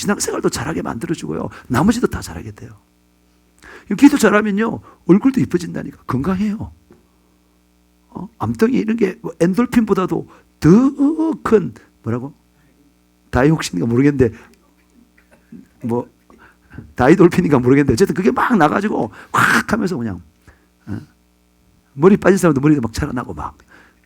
신앙생활도 잘하게 만들어주고요. 나머지도 다 잘하게 돼요. 기도 잘하면요, 얼굴도 이뻐진다니까. 건강해요. 암덩이 이런 게 엔돌핀보다도 더 큰 뭐라고? 다이옥신인가 모르겠는데 뭐 다이돌핀인가 모르겠는데 어쨌든 그게 막 나가지고 확 하면서 그냥 머리 빠진 사람도 머리도 막 자라나고 막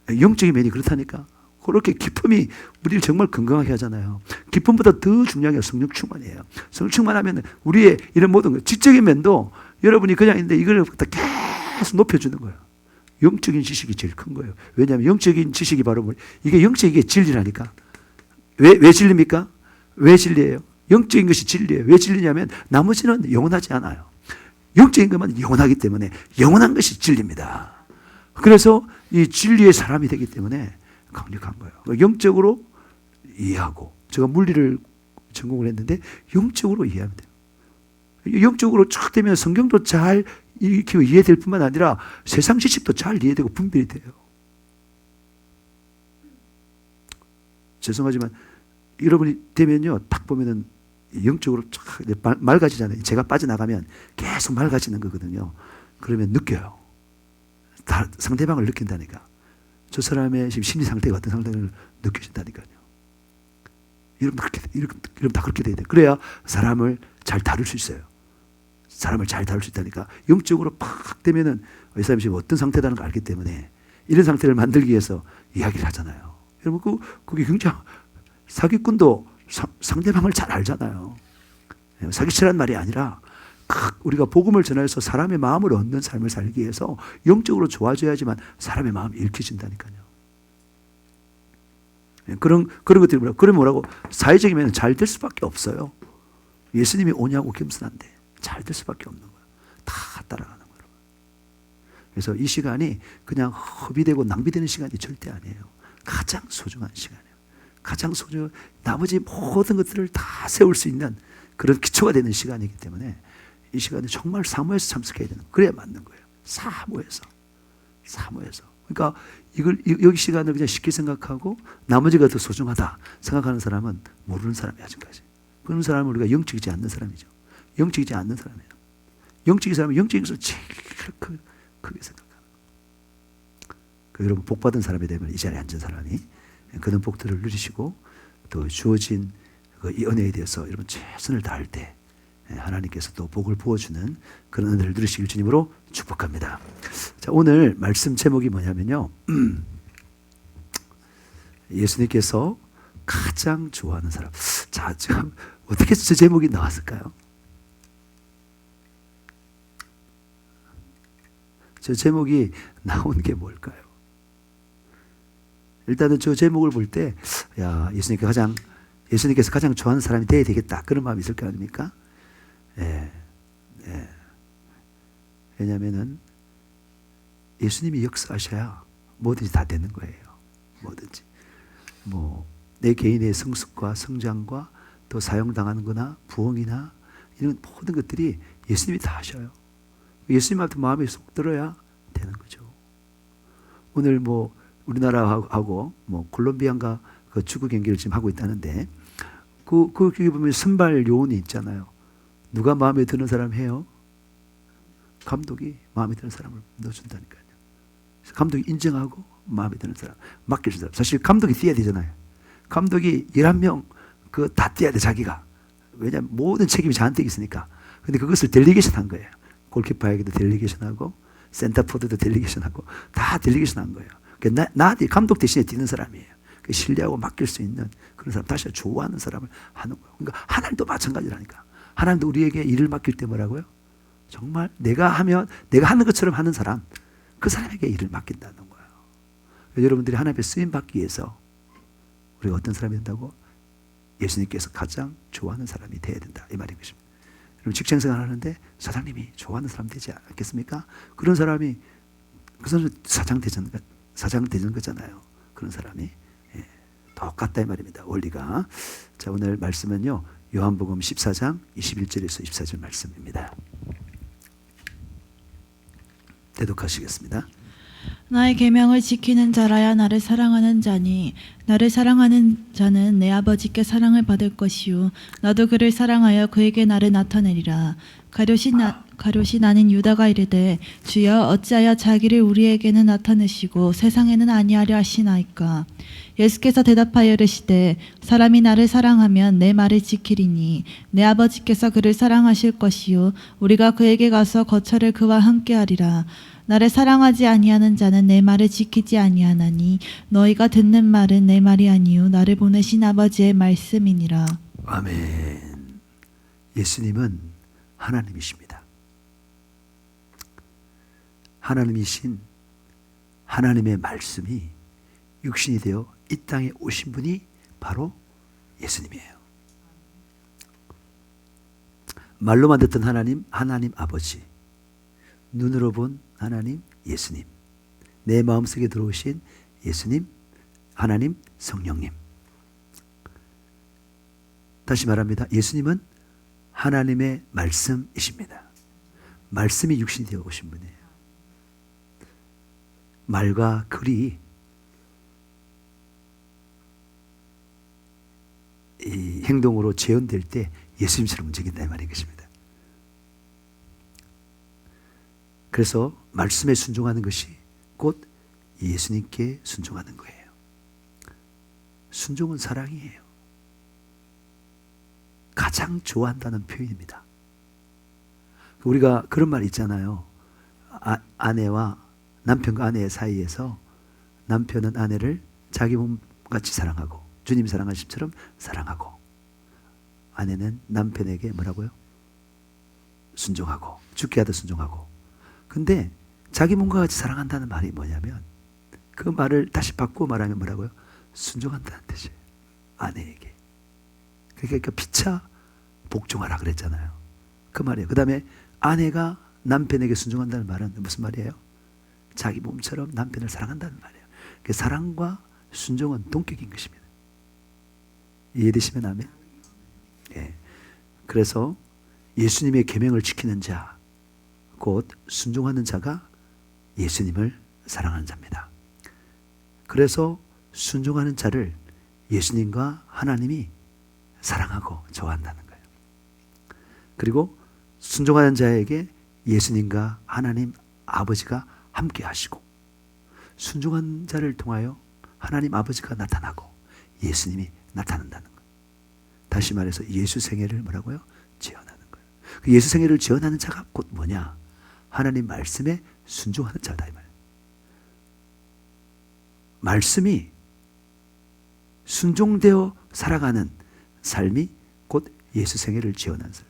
영적인 면이 그렇다니까. 그렇게 기쁨이 우리를 정말 건강하게 하잖아요. 기쁨보다 더 중요한 게 성령 충만이에요. 성령 충만하면 우리의 이런 모든 것, 지적인 면도 여러분이 그냥 있는데 이걸 계속 높여주는 거예요. 영적인 지식이 제일 큰 거예요. 왜냐하면 영적인 지식이 바로 이게 영적인 게 진리라니까. 왜 진리입니까? 왜 진리예요? 영적인 것이 진리예요. 왜 진리냐면 나머지는 영원하지 않아요. 영적인 것만 영원하기 때문에 영원한 것이 진리입니다. 그래서 이 진리의 사람이 되기 때문에 강력한 거예요. 영적으로 이해하고, 제가 물리를 전공을 했는데 영적으로 이해하면 돼요. 영적으로 쫙 되면 성경도 잘 이해될 뿐만 아니라 세상 지식도 잘 이해되고 분별이 돼요. 죄송하지만 여러분이 되면요, 딱 보면은 영적으로 쫙 맑아지잖아요. 제가 빠져나가면 계속 맑아지는 거거든요. 그러면 느껴요. 상대방을 느낀다니까. 저 사람의 지금 심리 상태가 어떤 상태를 느껴진다니까요. 여러분 다 그렇게 돼야 돼요. 그래야 사람을 잘 다룰 수 있어요. 사람을 잘 다룰 수 있다니까. 영적으로 팍 되면은 이 사람이 지금 어떤 상태라는 걸 알기 때문에 이런 상태를 만들기 위해서 이야기를 하잖아요. 여러분 그게 굉장히 사기꾼도 상대방을 잘 알잖아요. 사기치라는 말이 아니라 우리가 복음을 전해서 사람의 마음을 얻는 삶을 살기 위해서 영적으로 좋아져야지만 사람의 마음이 읽혀진다니까요. 그런 것들이 뭐라고? 그러면 뭐라고? 사회적이면 잘 될 수밖에 없어요. 예수님이 오냐고 겸손한데 잘 될 수밖에 없는 거예요. 다 따라가는 거예요. 그래서 이 시간이 그냥 허비되고 낭비되는 시간이 절대 아니에요. 가장 소중한 시간이에요. 가장 소중한, 나머지 모든 것들을 다 세울 수 있는 그런 기초가 되는 시간이기 때문에 이 시간에 정말 사모해서 참석해야 되는 거예요. 그래야 맞는 거예요. 사모해서. 그러니까 여기 시간을 그냥 쉽게 생각하고 나머지가 더 소중하다 생각하는 사람은 모르는 사람이에요, 아직까지. 그런 사람은 우리가 영적이지 않는 사람이죠. 영적이지 않는 사람이에요. 영적인 사람은 영적인 것을 제일 크게 생각하는 거예요. 여러분 복 받은 사람이 되면 이 자리에 앉은 사람이 그런 복들을 누리시고 또 주어진 이 은혜에 대해서 여러분 최선을 다할 때 하나님께서 또 복을 부어주는 그런 은혜를 누리시길 주님으로 축복합니다. 자, 오늘 말씀 제목이 뭐냐면요. 예수님께서 가장 좋아하는 사람. 자, 지금 어떻게 저 제목이 나왔을까요? 저 제목이 나온 게 뭘까요? 일단은 저 제목을 볼 때, 야, 예수님께서 가장 좋아하는 사람이 돼야 되겠다. 그런 마음이 있을 거 아닙니까? 예. 왜냐면은 예수님이 역사하셔야 뭐든지 다 되는 거예요. 뭐든지. 내 개인의 성숙과 성장과 또 사용당하는 거나 부흥이나 이런 모든 것들이 예수님이 다 하셔요. 예수님한테 마음이 쏙 들어야 되는 거죠. 오늘 우리나라하고 콜롬비아인가 그 축구 경기를 지금 하고 있다는데 거기 보면 선발 요원이 있잖아요. 누가 마음에 드는 사람 해요? 감독이 마음에 드는 사람을 넣어준다니까요. 감독이 인정하고 마음에 드는 사람, 맡겨준 사람. 사실 감독이 뛰어야 되잖아요. 감독이 11명 다 뛰어야 돼, 자기가. 왜냐하면 모든 책임이 저한테 있으니까. 근데 그것을 델리게이션 한 거예요. 골키퍼에게도 델리게이션하고 센터포드도 델리게이션하고 다 델리게이션 한 거예요. 나한테 감독 대신에 뛰는 사람이에요. 신뢰하고 맡길 수 있는 그런 사람, 다시 좋아하는 사람을 하는 거예요. 그러니까 하나님도 마찬가지라니까. 하나님도 우리에게 일을 맡길 때 뭐라고요? 정말 내가 하는 것처럼 하는 사람, 그 사람에게 일을 맡긴다는 거예요. 여러분들이 하나님의 쓰임 받기 위해서 우리가 어떤 사람이 된다고? 예수님께서 가장 좋아하는 사람이 돼야 된다, 이 말인 것입니다. 여러분 직장생활 하는데 사장님이 좋아하는 사람 되지 않겠습니까? 그런 사람이 그 사람은 사장 되는 거잖아요. 그런 사람이 똑같다 이 말입니다. 원리가. 자, 오늘 말씀은요, 요한복음 14장 21절에서 24절 말씀입니다. 대독하시겠습니다. 나의 계명을 지키는 자라야 나를 사랑하는 자니 나를 사랑하는 자는 내 아버지께 사랑을 받을 것이요 나도 그를 사랑하여 그에게 나를 나타내리라. 가룟이 나는 유다가 이르되 주여 어찌하여 자기를 우리에게는 나타내시고 세상에는 아니하려 하시나이까. 예수께서 대답하여 이르시되 사람이 나를 사랑하면 내 말을 지키리니 내 아버지께서 그를 사랑하실 것이요 우리가 그에게 가서 거처를 그와 함께하리라. 나를 사랑하지 아니하는 자는 내 말을 지키지 아니하나니 너희가 듣는 말은 내 말이 아니요 나를 보내신 아버지의 말씀이니라. 아멘. 예수님은 하나님이십니다. 하나님이신 하나님의 말씀이 육신이 되어 이 땅에 오신 분이 바로 예수님이에요. 말로만 듣던 하나님, 하나님 아버지, 눈으로 본 하나님 예수님, 내 마음속에 들어오신 예수님, 하나님 성령님. 다시 말합니다. 예수님은 하나님의 말씀이십니다. 말씀이 육신이 되어 오신 분이에요. 말과 글이 이 행동으로 재현될 때 예수님처럼 움직인다는 말인 것입니다. 그래서 말씀에 순종하는 것이 곧 예수님께 순종하는 거예요. 순종은 사랑이에요. 가장 좋아한다는 표현입니다. 우리가 그런 말 있잖아요. 아내와 남편과 아내의 사이에서 남편은 아내를 자기 몸같이 사랑하고 주님 사랑하심처럼 사랑하고 아내는 남편에게 뭐라고요? 순종하고 죽게 하듯 순종하고. 근데 자기 몸과 같이 사랑한다는 말이 뭐냐면 그 말을 다시 바꾸어 말하면 뭐라고요? 순종한다는 뜻이에요. 아내에게. 그러니까 피차 복종하라 그랬잖아요. 그 말이에요. 그 다음에 아내가 남편에게 순종한다는 말은 무슨 말이에요? 자기 몸처럼 남편을 사랑한다는 말이에요. 그 사랑과 순종은 동격인 것입니다. 이해되시면 아멘? 예. 그래서 예수님의 계명을 지키는 자, 곧 순종하는 자가 예수님을 사랑하는 자입니다. 그래서 순종하는 자를 예수님과 하나님이 사랑하고 좋아한다는 거예요. 그리고 순종하는 자에게 예수님과 하나님 아버지가 함께 하시고 순종한 자를 통하여 하나님 아버지가 나타나고 예수님이 나타난다는 거예요. 다시 말해서 예수 생애를 뭐라고요? 재현하는 거예요. 그 예수 생애를 재현하는 자가 곧 뭐냐? 하나님 말씀에 순종하는 자다 이 말이에요. 말씀이 순종되어 살아가는 삶이 곧 예수 생애를 재현하는 삶.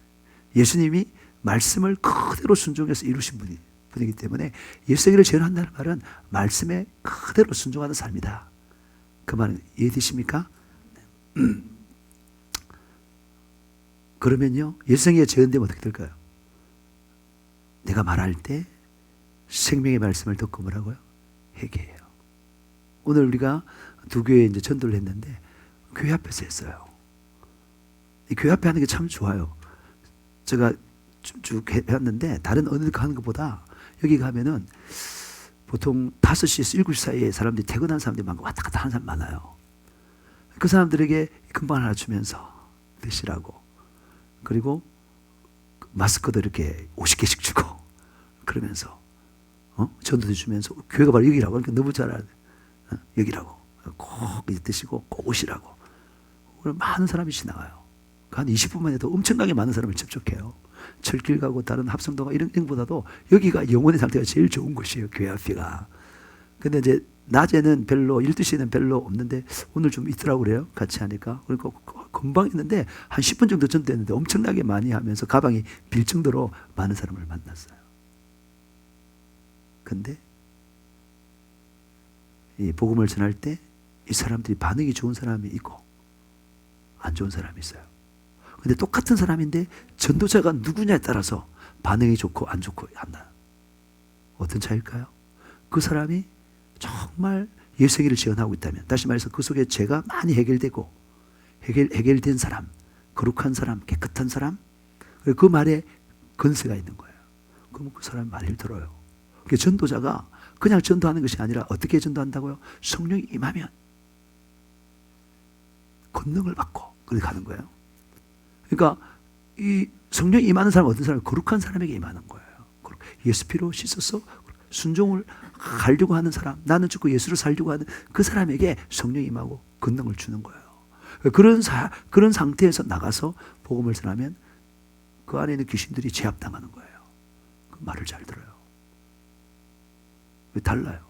예수님이 말씀을 그대로 순종해서 이루신 분이기 때문에 예수 생애를 재현한다는 말은 말씀에 그대로 순종하는 삶이다. 그 말은 이해되십니까? 그러면요 예수 생애가 재현되면 어떻게 될까요? 내가 말할 때 생명의 말씀을 듣고 뭐라고요? 회개해요. 오늘 우리가 두 교회에 이제 전도를 했는데 교회 앞에서 했어요. 이 교회 앞에 하는 게 참 좋아요. 제가 쭉 해왔는데 다른 어느 데 하는 것보다 여기 가면은 보통 5시에서 7시 사이에 사람들이 퇴근한 사람들이 많고 왔다 갔다 하는 사람 많아요. 그 사람들에게 금방 하나 주면서 드시라고. 그리고 마스크도 이렇게 50개씩 주고 그러면서 전도도 주면서 교회가 바로 여기라고. 그러니까 너무 잘 알아요. 여기라고. 꼭 드시고 꼭 오시라고. 많은 사람이 지나가요. 한 20분만 해도 엄청나게 많은 사람을 접촉해요. 철길 가고 다른 합성도가 이런 것보다도 여기가 영혼의 상태가 제일 좋은 곳이에요. 교회 앞이가. 근데 이제 낮에는 별로 12시에는 별로 없는데 오늘 좀 있더라고 그래요. 같이 하니까. 그러니까 금방 했는데 한 10분 정도 전됐는데 엄청나게 많이 하면서 가방이 빌 정도로 많은 사람을 만났어요. 근데 이 복음을 전할 때 이 사람들이 반응이 좋은 사람이 있고 안 좋은 사람이 있어요. 근데 똑같은 사람인데 전도자가 누구냐에 따라서 반응이 좋고 안 좋고 한다. 어떤 차이일까요? 그 사람이 정말 예수의를 재현하고 있다면, 다시 말해서 그 속에 죄가 많이 해결되고 해결된 사람, 거룩한 사람, 깨끗한 사람, 그 말에 건세가 있는 거예요. 그러면 그 사람이 말을 들어요. 그 전도자가 그냥 전도하는 것이 아니라 어떻게 전도한다고요? 성령이 임하면 권능을 받고 그렇게 가는 거예요. 그러니까 이 성령이 임하는 사람은 어떤 사람이 거룩한 사람에게 임하는 거예요. 예수 피로 씻어서 순종을 하려고 하는 사람, 나는 죽고 예수를 살려고 하는 그 사람에게 성령이 임하고 권능을 주는 거예요. 그런 상태에서 나가서 복음을 전하면 그 안에 있는 귀신들이 제압당하는 거예요. 그 말을 잘 들어요. 달라요.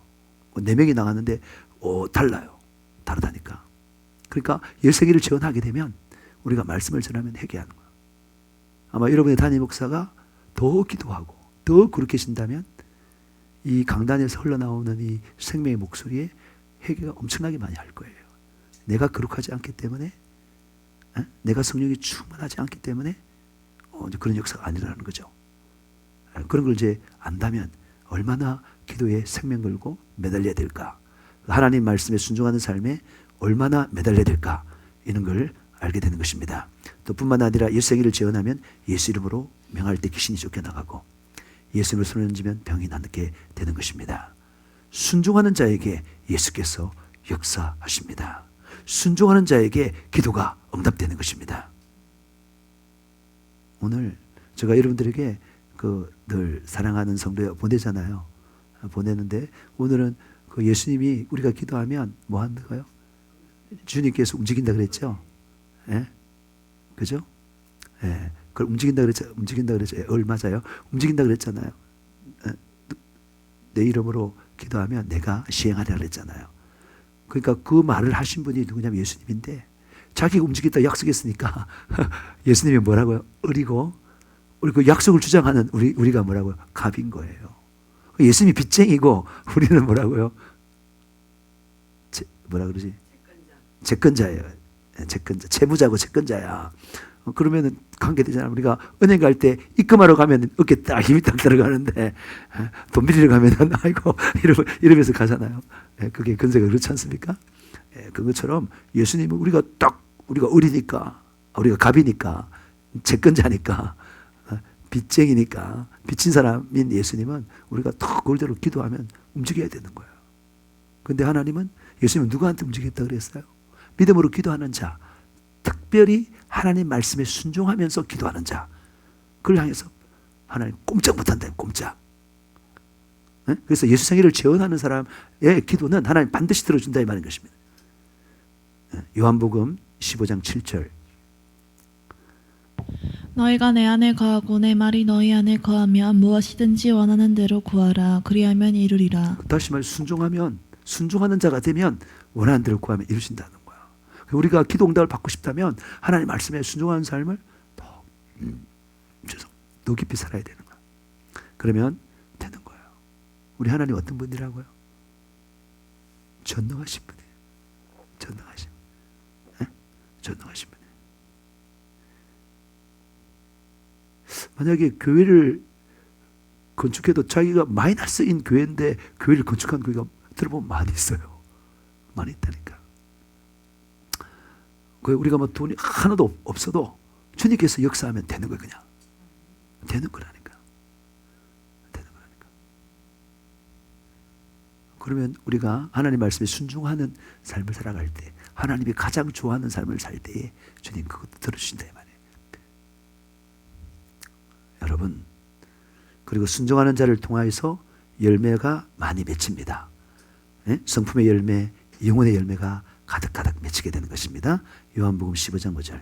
4명이 나갔는데 달라요. 다르다니까. 그러니까 13개를 지원하게 되면 우리가 말씀을 전하면 회개하는 거예요. 아마 여러분의 담임 목사가 더 기도하고 더 그렇게 신다면 이 강단에서 흘러나오는 이 생명의 목소리에 회개가 엄청나게 많이 할 거예요. 내가 거룩하지 않기 때문에, 내가 성령이 충만하지 않기 때문에 이제 그런 역사가 아니라는 거죠. 그런 걸 이제 안다면 얼마나 기도에 생명 걸고 매달려야 될까, 하나님 말씀에 순종하는 삶에 얼마나 매달려야 될까, 이런 걸 알게 되는 것입니다. 또 뿐만 아니라 예수행위를 재현하면 예수 이름으로 명할 때 귀신이 쫓겨나가고 예수 이름으로 손을 얹으면 병이 낫게 되는 것입니다. 순종하는 자에게 예수께서 역사하십니다. 순종하는 자에게 기도가 응답되는 것입니다. 오늘 제가 여러분들에게 늘 사랑하는 성도에 보내잖아요. 보내는데 오늘은 그 예수님이 우리가 기도하면 뭐 한다고요? 주님께서 움직인다 그랬죠? 예? 그죠? 예. 그걸 움직인다 그랬죠? 맞아요. 움직인다 그랬잖아요. 예? 내 이름으로 기도하면 내가 시행하리라 그랬잖아요. 그러니까 그 말을 하신 분이 누구냐면 예수님인데, 자기가 움직였다 약속했으니까 예수님이 뭐라고요? 을이고, 우리 그 약속을 주장하는 우리가 뭐라고요? 갑인 거예요. 예수님이 빚쟁이고 우리는 뭐라고요? 뭐라 그러지? 채권자예요. 채권자, 채무자고 채권자야. 그러면은 관계되잖아. 우리가 은행 갈 때 입금하러 가면 어깨 딱 힘이 딱 들어가는데 돈 빌리러 가면은 아이고 이러면서 가잖아요. 그게 근세가 그렇지 않습니까? 그것처럼 예수님은 우리가 을이니까, 우리가 갑이니까, 채권자니까, 빚쟁이니까, 빚진 사람인 예수님은 우리가 더 그대로 기도하면 움직여야 되는 거예요. 근데 하나님은, 예수님은 누구한테 움직였다 그랬어요? 믿음으로 기도하는 자, 특별히 하나님 말씀에 순종하면서 기도하는 자, 그걸 향해서 하나님 꼼짝 못한다. 꼼짝. 그래서 예수 생애를 재현하는 사람의 기도는 하나님 반드시 들어준다 이 말인 것입니다. 요한복음 15장 7절. 너희가 내 안에 거하고 내 말이 너희 안에 거하면 무엇이든지 원하는 대로 구하라. 그리하면 이루리라. 다시 말해, 순종하는 자가 되면 원하는 대로 구하면 이루신다는 거야. 우리가 기도 응답을 받고 싶다면 하나님 말씀에 순종하는 삶을 더 깊이 살아야 되는 거야. 그러면 되는 거예요. 우리 하나님 어떤 분이라고요? 전능하신 분이에요. 전능하신 분. 전능하신 분이에요. 만약에 교회를 건축해도 자기가 마이너스인 교회인데 교회를 건축한 교회가 들어보면 많이 있어요. 많이 있다니까. 우리가 뭐 돈이 하나도 없어도 주님께서 역사하면 되는 거예요. 그냥 되는 거라니까. 되는 거라니까. 그러면 우리가 하나님 말씀에 순종하는 삶을 살아갈 때, 하나님이 가장 좋아하는 삶을 살 때에 주님 그것도 들어주신다 이 말이에요. 여러분, 그리고 순종하는 자를 통하여서 열매가 많이 맺힙니다. 성품의 열매, 영혼의 열매가 가득가득 맺히게 되는 것입니다. 요한복음 15장 5절.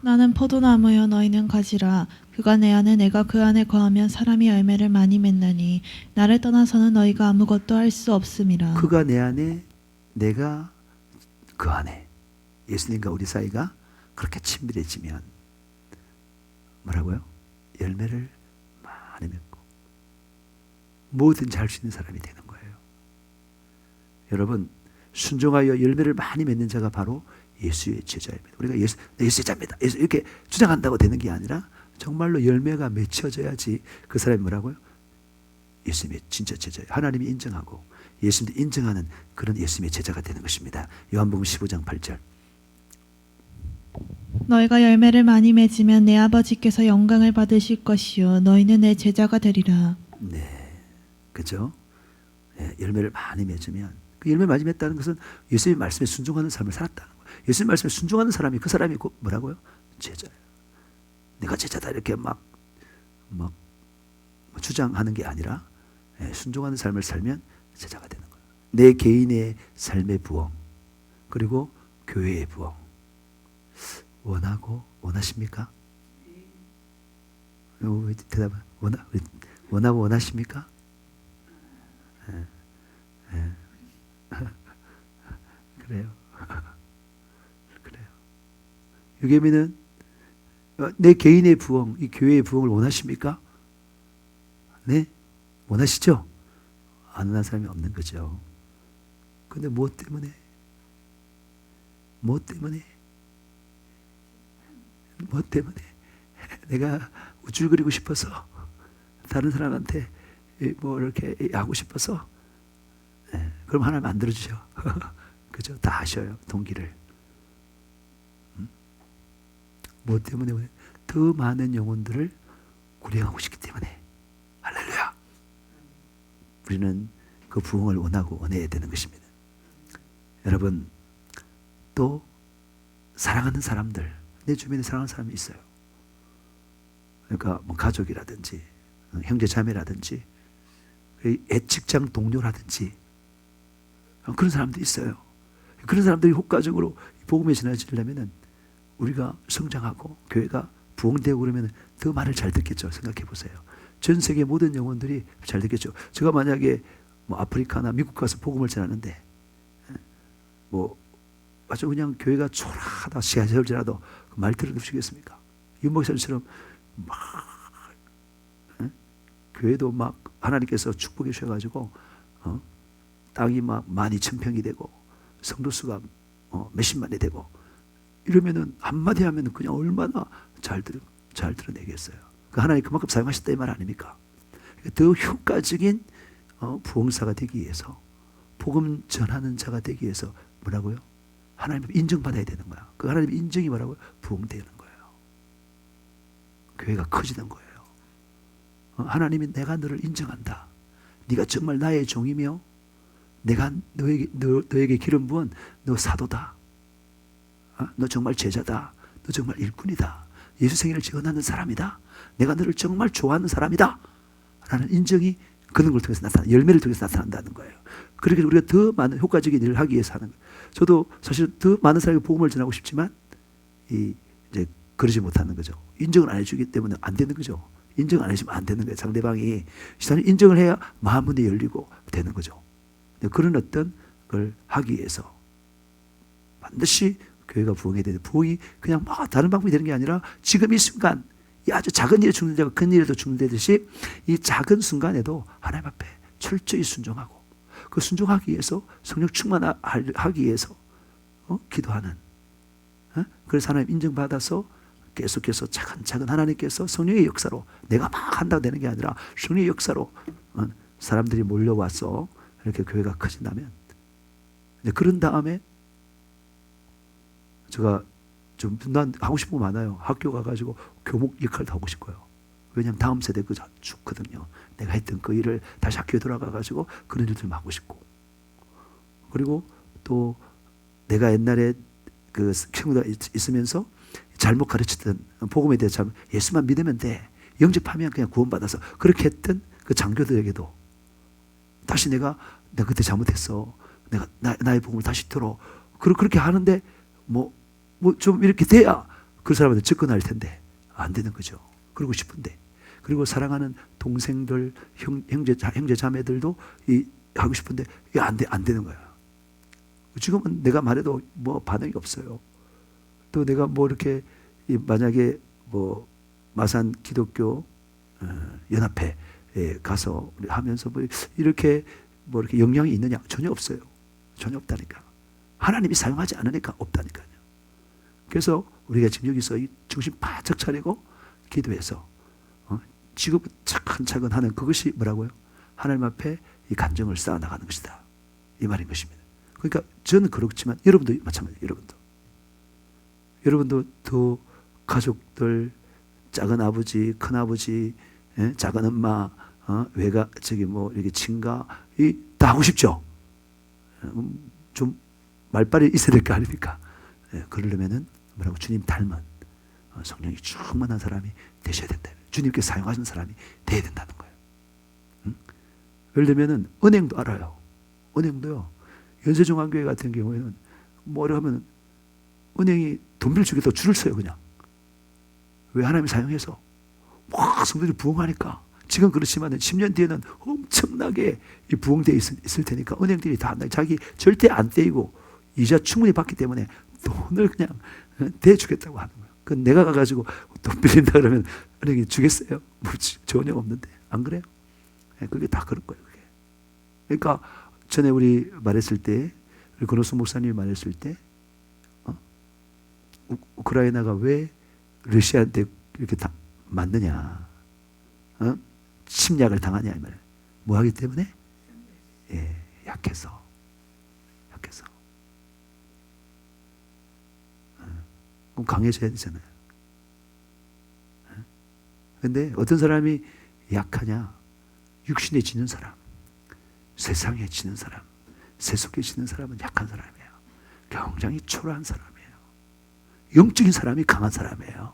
나는 포도나무여 너희는 가지라. 그가 내 안에 내가 그 안에 거하면 사람이 열매를 많이 맺나니 나를 떠나서는 너희가 아무것도 할 수 없음이라. 그가 내 안에 내가 그 안에, 예수님과 우리 사이가 그렇게 친밀해지면 뭐라고요? 열매를 많이 맺고 뭐든지 할 수 있는 사람이 되는 거예요. 여러분, 순종하여 열매를 많이 맺는 자가 바로 예수의 제자입니다. 우리가 예수 제자입니다. 예수 이렇게 주장한다고 되는 게 아니라 정말로 열매가 맺혀져야지 그 사람이 뭐라고요? 예수님의 진짜 제자예요. 하나님이 인정하고 예수님도 인정하는 그런 예수님의 제자가 되는 것입니다. 요한복음 15장 8절. 너희가 열매를 많이 맺으면 내 아버지께서 영광을 받으실 것이요 너희는 내 제자가 되리라. 네, 그렇죠. 열매를 많이 맺으면, 그 열매 많이 맺다는 것은 예수님의 말씀에 순종하는 삶을 살았다는 거예요. 예수님 말씀에 순종하는 사람이 그 사람이 곧 뭐라고요? 제자예요. 내가 제자다 이렇게 막 주장하는 게 아니라 순종하는 삶을 살면 제자가 되는 거예요. 내 개인의 삶의 부흥 그리고 교회의 부흥 원하십니까? 대답은 원하십니까? 그래요. 그래요. 유계민은 내 개인의 부흥, 이 교회의 부흥을 원하십니까? 네? 원하시죠? 안 원하는 사람이 없는 거죠. 근데 무엇 때문에? 내가 우쭐 그리고 싶어서 다른 사람한테 뭐 이렇게 하고 싶어서 그럼 하나님 안 들어주셔. 그죠? 다 아셔요. 동기를. 무엇 때문에? 더 많은 영혼들을 구령하고 싶기 때문에. 할렐루야. 우리는 그 부흥을 원해야 되는 것입니다. 여러분, 또 사랑하는 사람들, 내 주변에 사랑하는 사람이 있어요. 그러니까 뭐 가족이라든지 형제 자매라든지 직장 동료라든지 그런 사람들이 있어요. 그런 사람들이 효과적으로 복음에 전해지려면은 우리가 성장하고 교회가 부흥되고 그러면 더 말을 잘 듣겠죠. 생각해 보세요. 전 세계 모든 영혼들이 잘 듣겠죠. 제가 만약에 뭐 아프리카나 미국 가서 복음을 전하는데 뭐 아주 그냥 교회가 초라하다 시야절지라도 그 말 들어주시겠습니까? 윤 목사님처럼 막 교회도 막 하나님께서 축복해 주셔가지고 땅이 막 12,000평이 되고 성도 수가 몇십만이 되고 이러면은 한마디 하면은 그냥 얼마나 잘 드러내겠어요. 그 하나님 그만큼 사용하셨다 이 말 아닙니까? 더 효과적인 부흥사가 되기 위해서 복음 전하는 자가 되기 위해서 뭐라고요? 하나님 인정받아야 되는 거야. 그 하나님 인정이 뭐라고요? 부흥되는 거예요. 교회가 커지는 거예요. 하나님이 내가 너를 인정한다. 네가 정말 나의 종이며 내가 너에게 기름 부은 너 사도다. 너 정말 제자다. 너 정말 일꾼이다. 예수 생일을 지어나는 사람이다. 내가 너를 정말 좋아하는 사람이다. 라는 인정이 그런 걸 통해서 열매를 통해서 나타난다는 거예요. 그렇게 우리가 더 많은 효과적인 일을 하기 위해서 하는 거예요. 저도 사실 더 많은 사람에게 복음을 전하고 싶지만 이제 그러지 못하는 거죠. 인정을 안 해주기 때문에 안 되는 거죠. 인정 안 해주면 안 되는 거예요. 상대방이 인정을 해야 마음문이 열리고 되는 거죠. 그런 어떤 걸 하기 위해서 반드시 교회가 부흥해야 되는데 부흥이 그냥 막 다른 방법이 되는 게 아니라 지금 이 순간 이 아주 작은 일에 죽는 자가 큰 일에도 죽는다듯이 이 작은 순간에도 하나님 앞에 철저히 순종하고 그 순종하기 위해서 성령 충만하기 위해서 기도하는 그래서 하나님 인정받아서 계속해서 차근차근 하나님께서 성령의 역사로 내가 막 한다고 되는 게 아니라 성령의 역사로 사람들이 몰려와서 이렇게 교회가 커진다면 그런 다음에 제가 난 하고 싶은 거 많아요. 학교 가가지고 교목 역할도 하고 싶고요. 왜냐하면 다음 세대 그 좋거든요. 내가 했던 그 일을 다시 학교에 돌아가가지고 그런 일들 하고 싶고 그리고 또 내가 옛날에 그 친구가 있으면서 잘못 가르쳤던 복음에 대해 예수만 믿으면 돼. 영접하면 그냥 구원받아서 그렇게 했던 그 장교들에게도 다시 내가 그때 잘못했어. 내가 나의 복음을 다시 들어. 그렇게 하는데 뭐 좀 이렇게 돼야 그 사람한테 접근할 텐데 안 되는 거죠. 그러고 싶은데 그리고 사랑하는 동생들 형제 자매들도 하고 싶은데 이게 안 되는 거야. 지금은 내가 말해도 뭐 반응이 없어요. 또 내가 뭐 이렇게 만약에 뭐 마산 기독교 연합회에 가서 하면서 뭐 이렇게 영향이 있느냐? 전혀 없어요. 전혀 없다니까. 하나님이 사용하지 않으니까 없다니까요. 그래서 우리가 지금 여기서 이 정신 바짝 차리고 기도해서 지금 차근차근 하는 그것이 뭐라고요? 하나님 앞에 이 감정을 쌓아나가는 것이다. 이 말인 것입니다. 그러니까 저는 그렇지만 여러분도 마찬가지예요. 여러분도 더 가족들, 작은 아버지, 큰 아버지, 작은 엄마, 이렇게 친가, 다 하고 싶죠? 좀 말빨이 있어야 될 거 아닙니까? 그러려면은 뭐라고 주님 닮은 성령이 충만한 사람이 되셔야 된다. 주님께 사용하시는 사람이 돼야 된다는 거예요. 응? 예를 들면은 은행도 알아요. 은행도요. 연세종합교회 같은 경우에는 뭐라 하면 은행이 돈 빌려주겠다고 줄을 서요 그냥. 왜? 하나님이 사용해서 막 성도들이 부흥하니까. 지금 그렇지만 10년 뒤에는 엄청나게 부흥되어 있을 테니까 은행들이 다 자기 절대 안 떼이고 이자 충분히 받기 때문에 돈을 그냥 대주겠다고 하는 거예요. 그 내가 가가지고 돈 빌린다 그러면 은행이 주겠어요? 전혀 없는데. 안 그래요? 그게 다 그런 거예요. 그게. 그러니까 전에 우리 말했을 때, 권호수 목사님이 말했을 때, 우크라이나가 왜 러시아한테 이렇게 맞느냐, 침략을 당하냐 이 말이에요. 뭐 하기 때문에? 예, 약해서. 그럼 강해져야 되잖아요. 근데 어떤 사람이 약하냐? 육신에 지는 사람, 세상에 지는 사람, 세속에 지는 사람은 약한 사람이에요. 굉장히 초라한 사람이에요. 영적인 사람이 강한 사람이에요.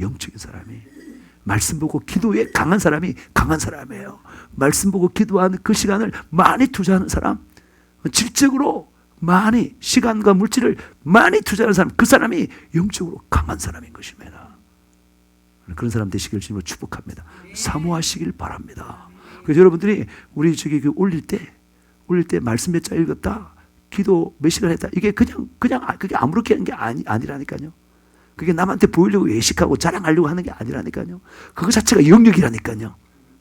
영적인 사람이. 말씀 보고 기도에 강한 사람이 강한 사람이에요. 말씀 보고 기도하는 그 시간을 많이 투자하는 사람, 질적으로 많이 시간과 물질을 많이 투자하는 사람, 그 사람이 영적으로 강한 사람인 것입니다. 그런 사람 되시길 주님으로 축복합니다. 사모하시길 바랍니다. 그래서 여러분들이 우리 저기 올릴 때 말씀 몇 장 읽었다, 기도 몇 시간 했다, 이게 그냥 그게 아무렇게 하는 게 아니라니까요. 그게 남한테 보이려고 외식하고 자랑하려고 하는 게 아니라니까요. 그거 자체가 영역이라니까요.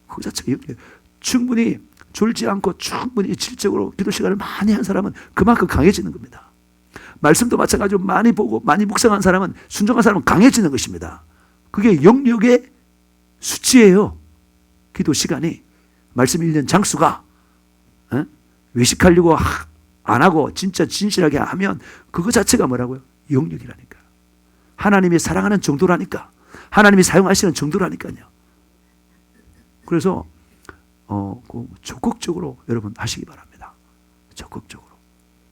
그거 자체가 영역. 충분히 졸지 않고 충분히 질적으로 기도 시간을 많이 한 사람은 그만큼 강해지는 겁니다. 말씀도 마찬가지로 많이 보고 많이 묵상한 사람은, 순종한 사람은 강해지는 것입니다. 그게 영역의 수치예요. 기도 시간이. 말씀 읽는 장수가 외식하려고 안 하고 진짜 진실하게 하면 그거 자체가 뭐라고요? 영역이라니까. 하나님이 사랑하는 정도라니까. 하나님이 사용하시는 정도라니까요. 그래서 적극적으로 여러분 하시기 바랍니다. 적극적으로.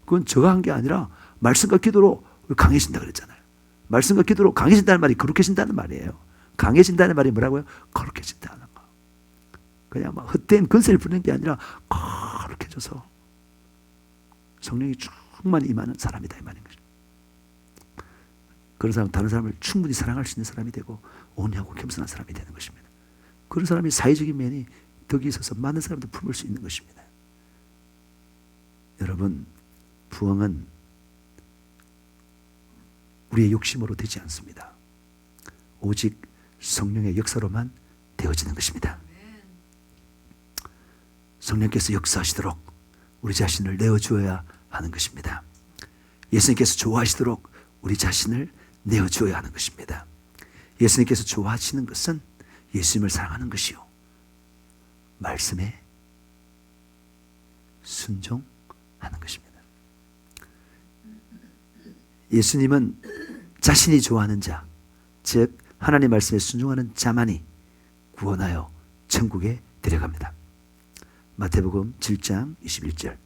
그건 저가 한 게 아니라 말씀과 기도로 강해진다 그랬잖아요. 말씀과 기도로 강해진다는 말이 거룩해진다는 말이에요. 강해진다는 말이 뭐라고요? 거룩해진다는 거. 그냥 막 헛된 건세를 부리는 게 아니라 거룩해져서 성령이 충만히 임하는 사람이다 이 말인 거죠. 그런 사람, 다른 사람을 충분히 사랑할 수 있는 사람이 되고 온유하고 겸손한 사람이 되는 것입니다. 그런 사람이 사회적인 면이 덕이 있어서 많은 사람들 품을 수 있는 것입니다. 여러분, 부흥은 우리의 욕심으로 되지 않습니다. 오직 성령의 역사로만 되어지는 것입니다. 성령께서 역사하시도록 우리 자신을 내어주어야 하는 것입니다. 예수님께서 좋아하시도록 우리 자신을 내어주어야 하는 것입니다. 예수님께서 좋아하시는 것은 예수님을 사랑하는 것이요, 말씀에 순종하는 것입니다. 예수님은 자신이 좋아하는 자, 즉 하나님 말씀에 순종하는 자만이 구원하여 천국에 데려갑니다. 마태복음 7장 21절.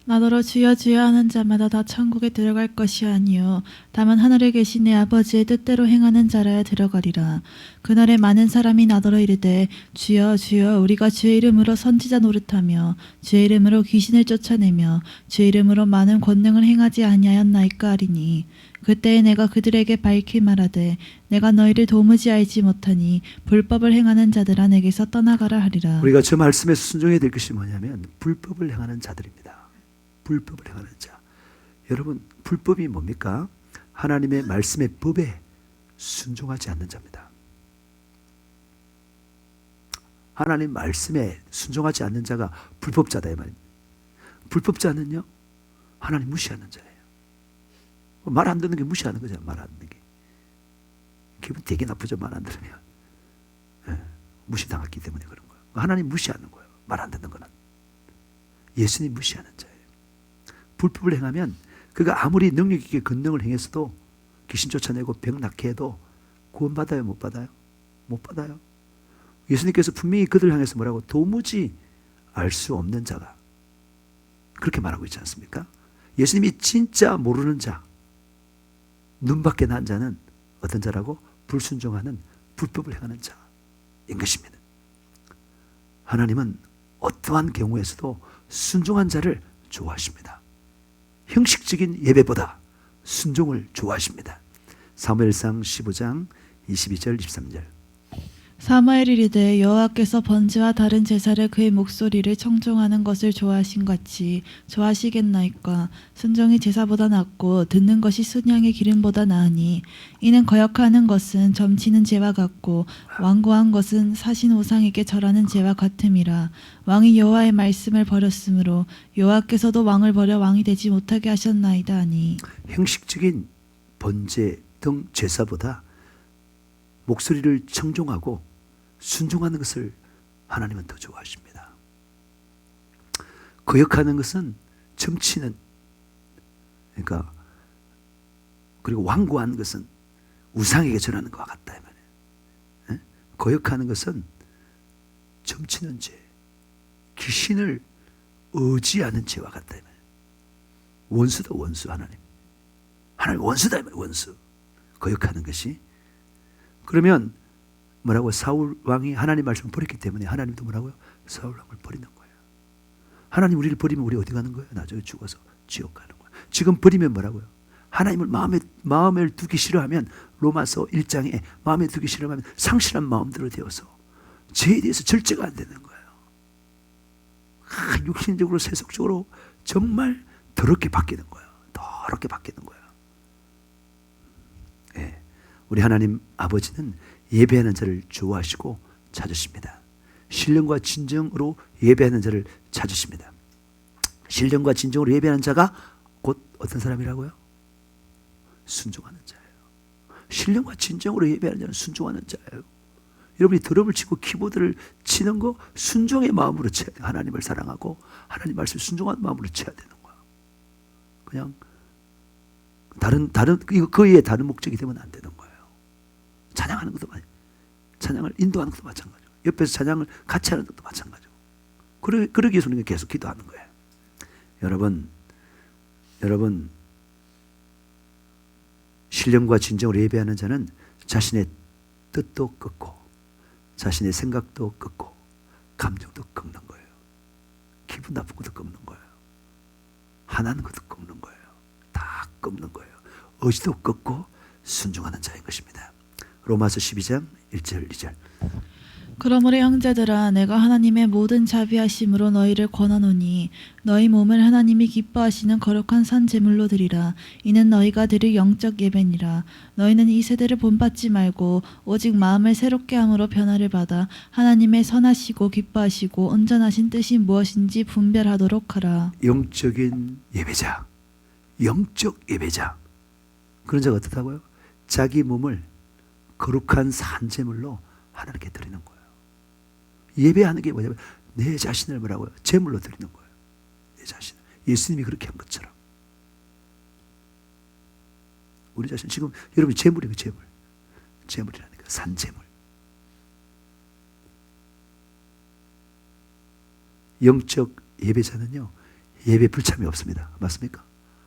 나더러 주여 주여 하는 자마다 다 천국에 들어갈 것이 아니요 다만 하늘에 계신 내 아버지의 뜻대로 행하는 자라야 들어가리라. 그날에 많은 사람이 나더러 이르되 주여 주여 우리가 주의 이름으로 선지자 노릇하며 주의 이름으로 귀신을 쫓아내며 주의 이름으로 많은 권능을 행하지 아니하였나이까 하리니 그때에 내가 그들에게 밝히 말하되 내가 너희를 도무지 알지 못하니 불법을 행하는 자들아 내게서 떠나가라 하리라. 우리가 저 말씀에서 순종해야 될 것이 뭐냐면 불법을 행하는 자들입니다. 불법을 행하는 자. 여러분, 불법이 뭡니까? 하나님의 말씀의 법에 순종하지 않는 자입니다. 하나님 말씀에 순종하지 않는 자가 불법자다 이 말입니다. 불법자는요, 하나님 무시하는 자예요. 말 안 듣는 게 무시하는 거죠. 말 안 듣는 게. 기분 되게 나쁘죠. 말 안 들으면. 무시당했기 때문에 그런 거예요. 하나님 무시하는 거예요. 말 안 듣는 거는. 예수님 무시하는 자예요. 불법을 행하면 그가 아무리 능력 있게 권능을 행했어도, 귀신 쫓아내고 병 낫게 해도 구원받아요? 못 받아요? 못 받아요. 예수님께서 분명히 그들을 향해서 뭐라고? 도무지 알 수 없는 자가, 그렇게 말하고 있지 않습니까? 예수님이 진짜 모르는 자, 눈밖에 난 자는 어떤 자라고? 불순종하는 불법을 행하는 자인 것입니다. 하나님은 어떠한 경우에서도 순종한 자를 좋아하십니다. 형식적인 예배보다 순종을 좋아하십니다. 사무엘상 15장 22절 23절. 사무엘이 이르되 여호와께서 번제와 다른 제사를 그의 목소리를 청종하는 것을 좋아하신 같이 좋아하시겠나이까. 순종이 제사보다 낫고 듣는 것이 순양의 기름보다 나으니 이는 거역하는 것은 점치는 죄와 같고 완고한 것은 사신 우상에게 절하는 죄와 같음이라. 왕이 여호와의 말씀을 버렸으므로 여호와께서도 왕을 버려 왕이 되지 못하게 하셨나이다 하니. 형식적인 번제 등 제사보다 목소리를 청종하고 순종하는 것을 하나님은 더 좋아하십니다. 거역하는 것은 점치는, 그러니까 그리고 완고한 것은 우상에게 절하는 것과 같다 이 말이에요. 거역하는 것은 점치는 죄, 귀신을 의지하는 죄와 같다 이 말이에요. 원수다 원수. 하나님 원수다 이 말이에요. 원수. 거역하는 것이. 그러면 뭐라고? 사울 왕이 하나님 말씀을 버렸기 때문에 하나님도 뭐라고요? 사울 왕을 버리는 거예요. 하나님 우리를 버리면 우리 어디 가는 거예요? 나중에 죽어서 지옥 가는 거예요. 지금 버리면 뭐라고요? 하나님을 마음에 두기 싫어하면, 로마서 1장에 마음에 두기 싫어하면 상실한 마음대로 되어서 죄에 대해서 절제가 안 되는 거예요. 육신적으로 세속적으로 정말 더럽게 바뀌는 거예요. 더럽게 바뀌는 거예요. 예. 우리 하나님 아버지는 예배하는 자를 좋아하시고 찾으십니다. 신령과 진정으로 예배하는 자를 찾으십니다. 신령과 진정으로 예배하는 자가 곧 어떤 사람이라고요? 순종하는 자예요. 신령과 진정으로 예배하는 자는 순종하는 자예요. 여러분이 드럼을 치고 키보드를 치는 거 순종의 마음으로 쳐야 돼요. 하나님을 사랑하고 하나님 말씀 순종하는 마음으로 쳐야 되는 거야. 그냥 그 외에 다른 목적이 되면 안 되는 거예요. 찬양하는 것도 찬양을 인도하는 것도 마찬가지고, 옆에서 찬양을 같이 하는 것도 마찬가지고. 그러기 위해서 우리가 계속 기도하는 거예요. 여러분 신령과 진정으로 예배하는 자는 자신의 뜻도 끊고 자신의 생각도 끊고 감정도 끊는 거예요. 기분 나쁜 것도 끊는 거예요. 화나는 것도 끊는 거예요. 다 끊는 거예요. 의지도 끊고 순종하는 자인 것입니다. 로마서 12장 1절 2절. 그러므로 형제들아 내가 하나님의 모든 자비하심으로 너희를 권하노니 너희 몸을 하나님이 기뻐하시는 거룩한 산 제물로 드리라. 이는 너희가 드릴 영적 예배니라. 너희는 이 세대를 본받지 말고 오직 마음을 새롭게 함으로 변화를 받아 하나님의 선하시고 기뻐하시고 온전하신 뜻이 무엇인지 분별하도록 하라. 영적인 예배자, 영적 예배자. 그런 자가 어떻다고요? 자기 몸을 거룩한 산 제물로 하나님께 드리는 거예요. 예배하는 게 뭐냐면 내 자신을 뭐라고요? 제물로 드리는 거예요. 내 자신을. 예수님이 그렇게 한 것처럼. 우리 자신 지금 여러분이 제물이에요. 제물이라니까. 산제물. 영적 예배자는요, 예배 불참이 없습니다. 맞습니까?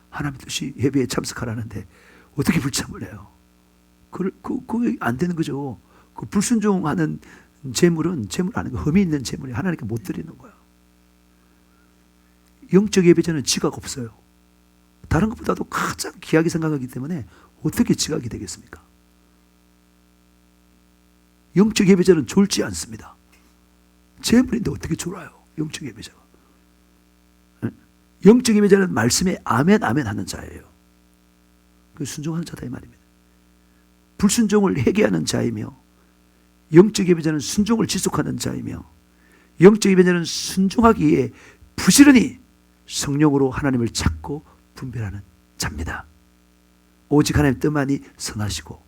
하나님의 뜻이 예배에 참석하라는데 어떻게 불참을 해요? 그게 안 되는 거죠. 그 불순종하는 제물은 제물 아닌 거, 흠이 있는 제물이 하나님께 못 드리는 거예요. 영적 예배자는 지각 없어요. 다른 것보다도 가장 귀하게 생각하기 때문에 어떻게 지각이 되겠습니까? 영적 예배자는 졸지 않습니다. 제물인데 어떻게 졸아요? 영적 예배자가. 영적 예배자는 말씀에 아멘 아멘 하는 자예요. 그 순종하는 자다 이 말입니다. 불순종을 회개하는 자이며 영적 예배자는 순종을 지속하는 자이며 영적 예배자는 순종하기 위해 부지런히 성령으로 하나님을 찾고 분별하는 자입니다. 오직 하나님 뜻만이 선하시고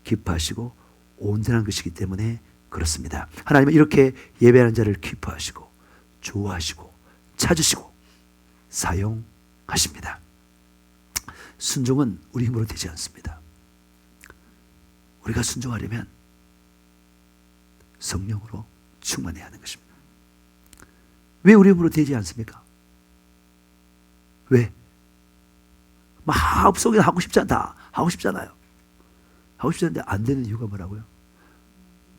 기뻐하시고 온전한 것이기 때문에 그렇습니다. 하나님은 이렇게 예배하는 자를 기뻐하시고 좋아하시고 찾으시고 사용하십니다. 순종은 우리 힘으로 되지 않습니다. 우리가 순종하려면 성령으로 충만해야 하는 것입니다. 왜 우리 힘으로 되지 않습니까? 왜? 마음속에 하고 싶지 않다. 하고 싶잖아요. 하고 싶지 않은데 안 되는 이유가 뭐라고요?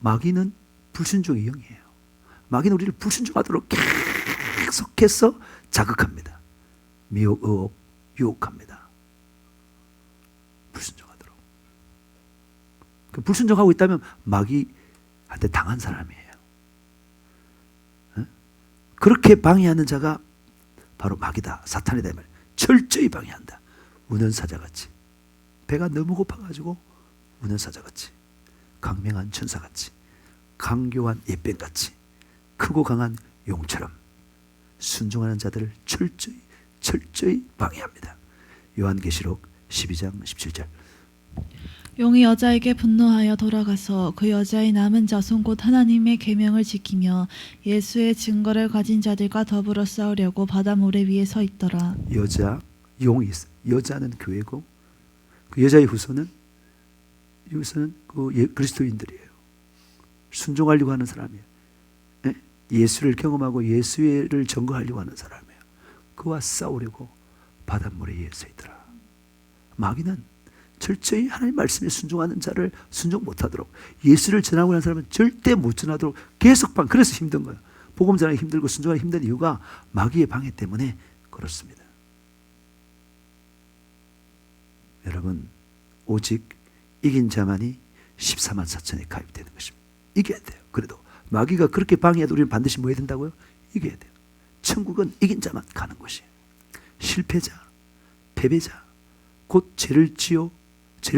마귀는 불순종의 영이에요. 마귀는 우리를 불순종하도록 계속해서 자극합니다. 미혹, 의혹, 유혹합니다. 불순종하도록. 그 불순종하고 있다면 마귀한테 당한 사람이에요. 에? 그렇게 방해하는 자가 바로 마귀다, 사탄이다. 철저히 방해한다. 우는사자같이. 배가 너무 고파가지고 우는사자같이, 강명한 천사같이, 강교한 예병같이, 크고 강한 용처럼 순종하는 자들을 철저히 방해합니다. 요한계시록 12장 17절. 용이 여자에게 분노하여 돌아가서 그 여자의 남은 자손 곧 하나님의 계명을 지키며 예수의 증거를 가진 자들과 더불어 싸우려고 바다 모래 위에 서 있더라. 용이 있어. 여자는 교회고 그 여자의 후손은 그 그리스도인들이에요. 순종하려고 하는 사람이에요. 예수를 경험하고 예수를 증거하려고 하는 사람이에요. 그와 싸우려고 바닷물에 위에 서 있더라. 마귀는 철저히 하나님 말씀에 순종하는 자를 순종 못하도록, 예수를 전하고 하는 사람은 절대 못 전하도록 계속 그래서 힘든 거예요. 복음 전하기 힘들고 순종하기 힘든 이유가 마귀의 방해 때문에 그렇습니다. 여러분, 오직 이긴 자만이 14만 4천에 가입되는 것입니다. 이겨야 돼요. 그래도 마귀가 그렇게 방해해도 우리는 반드시 뭐 해야 된다고요? 이겨야 돼요. 천국은 이긴 자만 가는 것이에요. 실패자, 패배자, 곧 죄를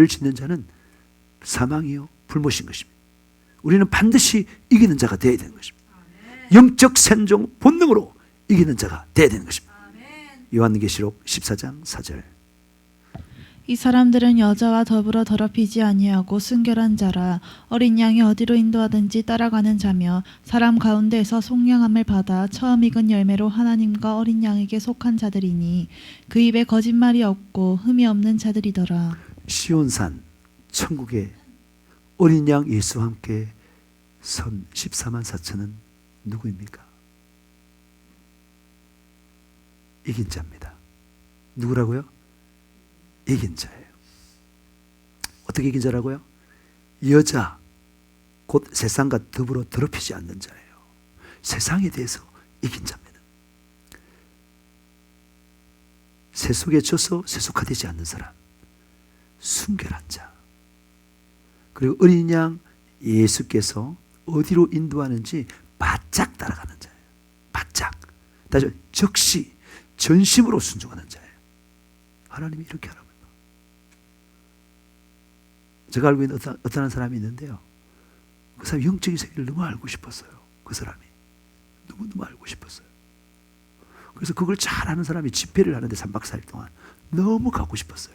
짓는 자는 사망이요 불못인 것입니다. 우리는 반드시 이기는 자가 되어야 되는 것입니다. 영적 생존 본능으로 이기는 자가 되어야 되는 것입니다. 요한계시록 14장 4절. 이 사람들은 여자와 더불어 더럽히지 아니하고 순결한 자라. 어린 양이 어디로 인도하든지 따라가는 자며 사람 가운데에서 속량함을 받아 처음 익은 열매로 하나님과 어린 양에게 속한 자들이니 그 입에 거짓말이 없고 흠이 없는 자들이더라. 시온산 천국에 어린 양 예수와 함께 선 14만 4천은 누구입니까? 이긴 자입니다. 누구라고요? 이긴 자예요. 어떻게 이긴 자라고요? 여자, 곧 세상과 더불어 더럽히지 않는 자예요. 세상에 대해서 이긴 자입니다. 세속에 져서 세속화되지 않는 사람, 순결한 자. 그리고 어린 양 예수께서 어디로 인도하는지 바짝 따라가는 자예요. 바짝. 다시 즉시 전심으로 순종하는 자예요. 하나님이 이렇게 하라고. 제가 알고 있는 어떤 사람이 있는데요. 그 사람이 영적인 세계를 너무 알고 싶었어요. 그 사람이. 너무너무 알고 싶었어요. 그래서 그걸 잘 아는 사람이 집회를 하는데 3박 4일 동안 너무 가고 싶었어요.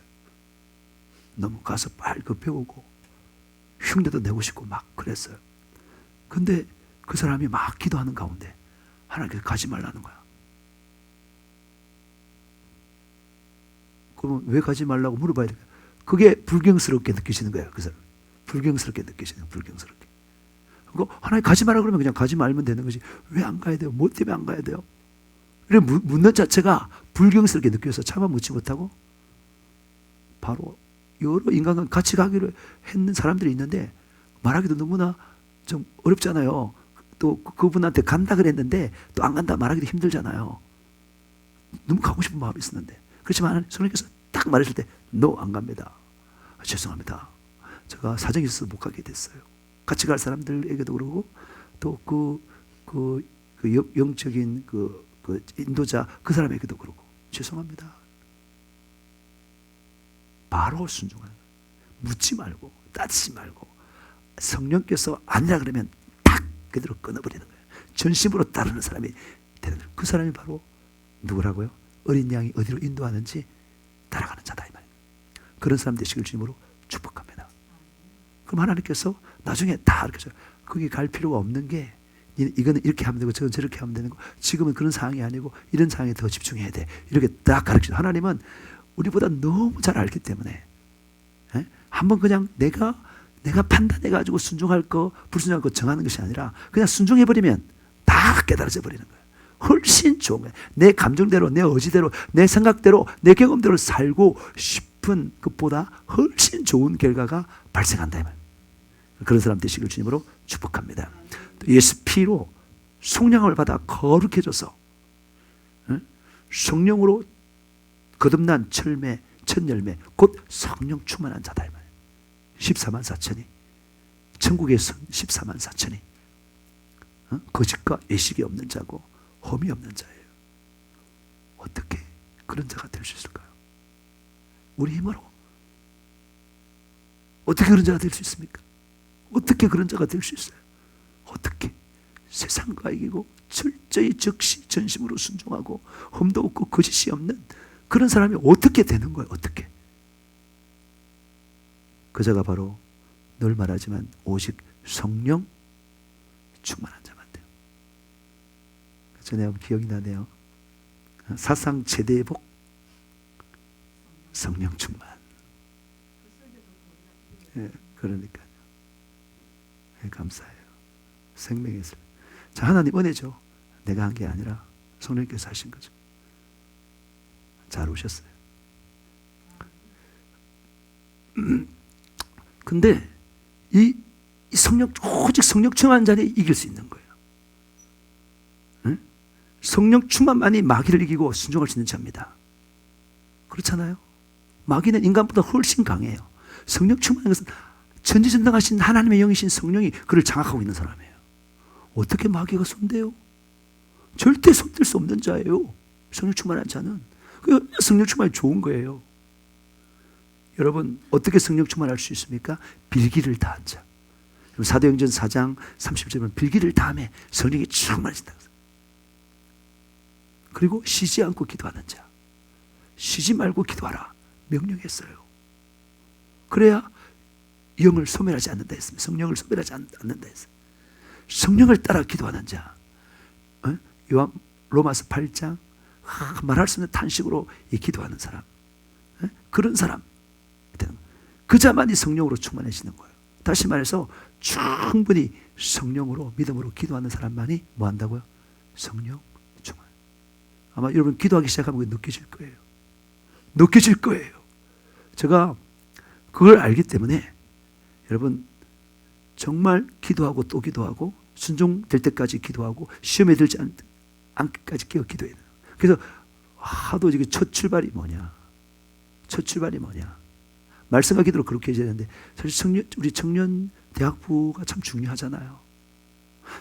너무 가서 빨리 배우고 흉내도 내고 싶고 막 그랬어요. 근데 그 사람이 막 기도하는 가운데 하나님께서 가지 말라는 거야. 그러면 왜 가지 말라고 물어봐야 돼요. 그게 불경스럽게 느끼시는 거예요. 그 사람. 불경스럽게 느끼시는 거예요. 불경스럽게. 그거 하나님 가지 마라 그러면 그냥 가지 말면 되는 거지. 왜 안 가야 돼요? 뭐 때문에 안 가야 돼요? 그래 묻는 자체가 불경스럽게 느껴서 차마 묻지 못하고 바로 여러 인간과 같이 가기로 했는 사람들이 있는데 말하기도 너무나 좀 어렵잖아요. 또 그분한테 간다 그랬는데 또 안 간다 말하기도 힘들잖아요. 너무 가고 싶은 마음이 있었는데 그렇지만 성령께서 딱 말했을 때 no, 안 갑니다. 죄송합니다. 제가 사정이 있어서 못 가게 됐어요. 같이 갈 사람들에게도 그러고 또 그 영적인 그 인도자 그 사람에게도 그러고 죄송합니다. 바로 순종하는 거예요. 묻지 말고 따지지 말고 성령께서 아니라 그러면 탁 그대로 끊어버리는 거예요. 전심으로 따르는 사람이 되는 거예요. 그 사람이 바로 누구라고요? 어린 양이 어디로 인도하는지 따라가는 자다 이 말이에요. 그런 사람 되시길 주님으로 축복합니다. 그럼 하나님께서 나중에 다 가르쳐줘요. 거기 갈 필요가 없는 게 이거는 이렇게 하면 되고 저건 저렇게 하면 되는 거 지금은 그런 상황이 아니고 이런 상황에 더 집중해야 돼. 이렇게 딱 가르쳐줘요. 하나님은 우리보다 너무 잘 알기 때문에 한번 그냥 내가 판단해가지고 순종할 거 불순종할 거 정하는 것이 아니라 그냥 순종해버리면 다 깨달아져 버리는 거예요. 훨씬 좋은 거예요. 내 감정대로 내 의지대로 내 생각대로 내 경험대로 살고 싶은 것보다 훨씬 좋은 결과가 발생한다. 그런 사람 되시길 주님으로 축복합니다. 예수 피로 속량을 받아 거룩해져서 성령으로 거듭난 철매, 첫 열매, 곧 성령 충만한 자다. 14만 4천이 천국에서 14만 4천이 거짓과 예식이 없는 자고 험이 없는 자예요. 어떻게 그런 자가 될 수 있을까요? 우리 힘으로 어떻게 그런 자가 될 수 있습니까? 어떻게 그런 자가 될 수 있어요? 어떻게? 세상과 이기고 철저히 적시 전심으로 순종하고 험도 없고 거짓이 없는 그런 사람이 어떻게 되는 거예요? 어떻게? 그 자가 바로 늘 말하지만 오직 성령 충만한 자만 돼요. 전에 기억이 나네요. 사상 최대의 복 성령 충만. 예, 그러니까요. 예, 감사해요. 생명의 술. 자, 하나님 은혜죠. 내가 한 게 아니라 성령께서 하신 거죠. 잘 오셨어요. 근데 이 성령, 오직 성령 충만한 자는 이길 수 있는 거예요. 응? 성령 충만만이 마귀를 이기고 순종할 수 있는 자입니다. 그렇잖아요. 마귀는 인간보다 훨씬 강해요. 성령 충만한 것은 전지전능하신 하나님의 영이신 성령이 그를 장악하고 있는 사람이에요. 어떻게 마귀가 손대요? 절대 손댈 수 없는 자예요. 성령 충만한 자는. 성령 충만이 좋은 거예요. 여러분 어떻게 성령 충만할 수 있습니까? 빌기를 다한 자. 사도행전 4장 30절은 빌기를 다함에 성령이 충만해진다. 그리고 쉬지 않고 기도하는 자. 쉬지 말고 기도하라 명령했어요. 그래야 영을 소멸하지 않는다 했습니다. 성령을 소멸하지 않는다 했어요. 성령을 따라 기도하는 자. 요한 로마서 8장 말할 수 없는 탄식으로 기도하는 사람. 그런 사람. 그 자만이 성령으로 충만해지는 거예요. 다시 말해서 충분히 성령으로 믿음으로 기도하는 사람만이 뭐 한다고요? 성령 충만. 아마 여러분 기도하기 시작하면 느껴질 거예요. 느껴질 거예요. 제가 그걸 알기 때문에 여러분 정말 기도하고 또 기도하고 순종될 때까지 기도하고 시험에 들지 않기까지 기도해요. 그래서 하도 이게 첫 출발이 뭐냐? 첫 출발이 뭐냐? 말씀과 기도로 그렇게 해야 되는데 사실 우리 청년 대학부가 참 중요하잖아요.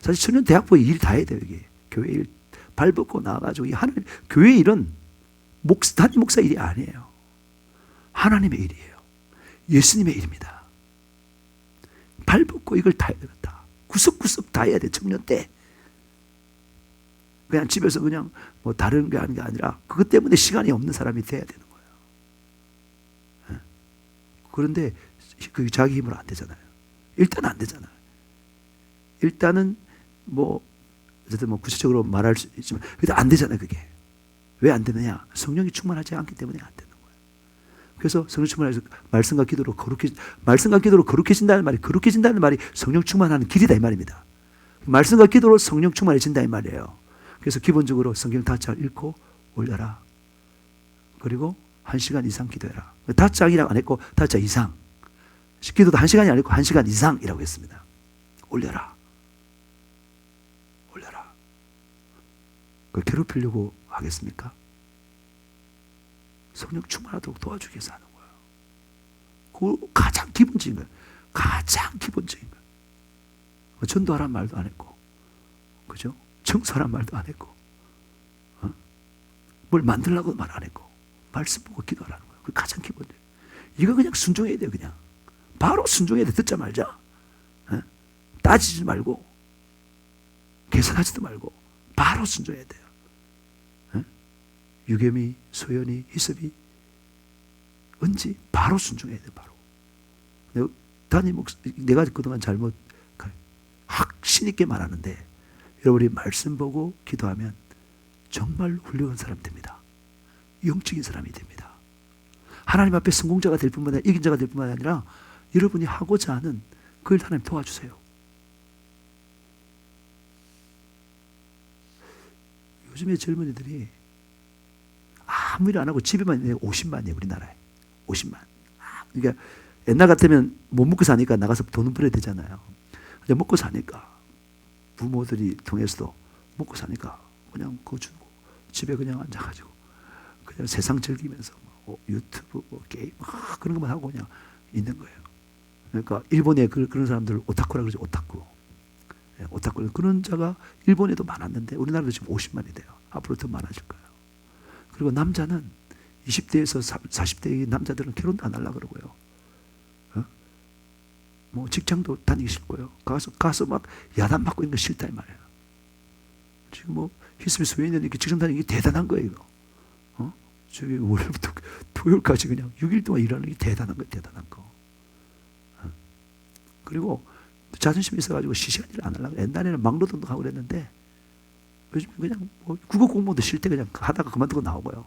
사실 청년 대학부의 일이 다 해야 돼요. 이게 교회 일 발벗고 나와가지고 이 하나님 교회 일은 단임 목사 일이 아니에요. 하나님의 일이에요. 예수님의 일입니다. 발벗고 이걸 다 해야 되겠다. 구석구석 다 해야 돼. 청년 때 그냥 집에서 그냥 뭐 다른 게 하는 게 아니라 그것 때문에 시간이 없는 사람이 돼야 되는 거예요. 그런데 그게 자기 힘으로 안 되잖아요. 일단 안 되잖아요. 일단은 뭐 어쨌든 뭐 구체적으로 말할 수 있지만 그래도 안 되잖아요. 그게 왜 안 되느냐? 성령이 충만하지 않기 때문에 안 되는 거예요. 그래서 성령 충만해서 말씀과 기도로 거룩해진다는 말이 거룩해진다는 말이 성령 충만하는 길이다 이 말입니다. 말씀과 기도로 성령 충만해진다 이 말이에요. 그래서 기본적으로 성경 다잘 읽고 올려라. 그리고 1시간 이상 기도해라. 다짝이라고 안 했고 다짝 이상. 기도도 1시간이 아니고 1시간 이상이라고 했습니다. 올려라. 올려라. 그걸 괴롭히려고 하겠습니까? 성령 충만하도록 도와주기 위해서 하는 거예요. 그거 가장 기본적인 거예요. 가장 기본적인 거예요. 전도하란 말도 안 했고, 그죠? 청소하란 말도 안 했고, 뭘 만들라고 말 안 했고, 말씀 보고 기도하라는 거예요. 그게 가장 기본이에요. 이거 그냥 순종해야 돼요, 그냥. 바로 순종해야 돼. 듣자 말자. 따지지 말고, 계산하지도 말고, 바로 순종해야 돼요. 유겸이, 소연이, 희섭이, 은지, 바로 순종해야 돼요, 바로. 내가 그동안 잘못, 확신 있게 말하는데, 여러분이 말씀 보고 기도하면 정말 훌륭한 사람 됩니다. 영적인 사람이 됩니다. 하나님 앞에 성공자가 될 뿐만 아니라 이긴 자가 될 뿐만 아니라 여러분이 하고자 하는 그걸 하나님 도와주세요. 요즘에 젊은이들이 아무 일 안 하고 집에만 있는 50만이에요. 우리나라에. 50만. 그러니까 옛날 같으면 못 먹고 사니까 나가서 돈은 벌어야 되잖아요. 근데 먹고 사니까 부모들이 통해서도 먹고 사니까 그냥 그거 주고 집에 그냥 앉아가지고 그냥 세상 즐기면서 뭐 유튜브, 뭐 게임 그런 것만 하고 그냥 있는 거예요. 그러니까 일본에 그런 사람들 오타쿠라 그러죠. 오타쿠. 예, 오타쿠 그런 자가 일본에도 많았는데 우리나라도 지금 50만이 돼요. 앞으로 더 많아질 거예요. 그리고 남자는 20대에서 40대의 남자들은 결혼도 안 하려고 그러고요. 뭐 직장도 다니기 싫고요. 가서 막 야단 맞고 있는 거 싫다 이 말이에요. 지금 뭐 히스비스웨이는 이렇게 직장 다니는 게 대단한 거예요. 이거. 저기 월요일부터 토요일까지 그냥 6일 동안 일하는 게 대단한 거예요. 대단한 거. 그리고 자존심이 있어가지고 시시한 일을 안 하려고. 옛날에는 막노동도 하고 그랬는데 요즘 그냥 뭐 국어 공부도 쉴 때 그냥 하다가 그만두고 나오고요.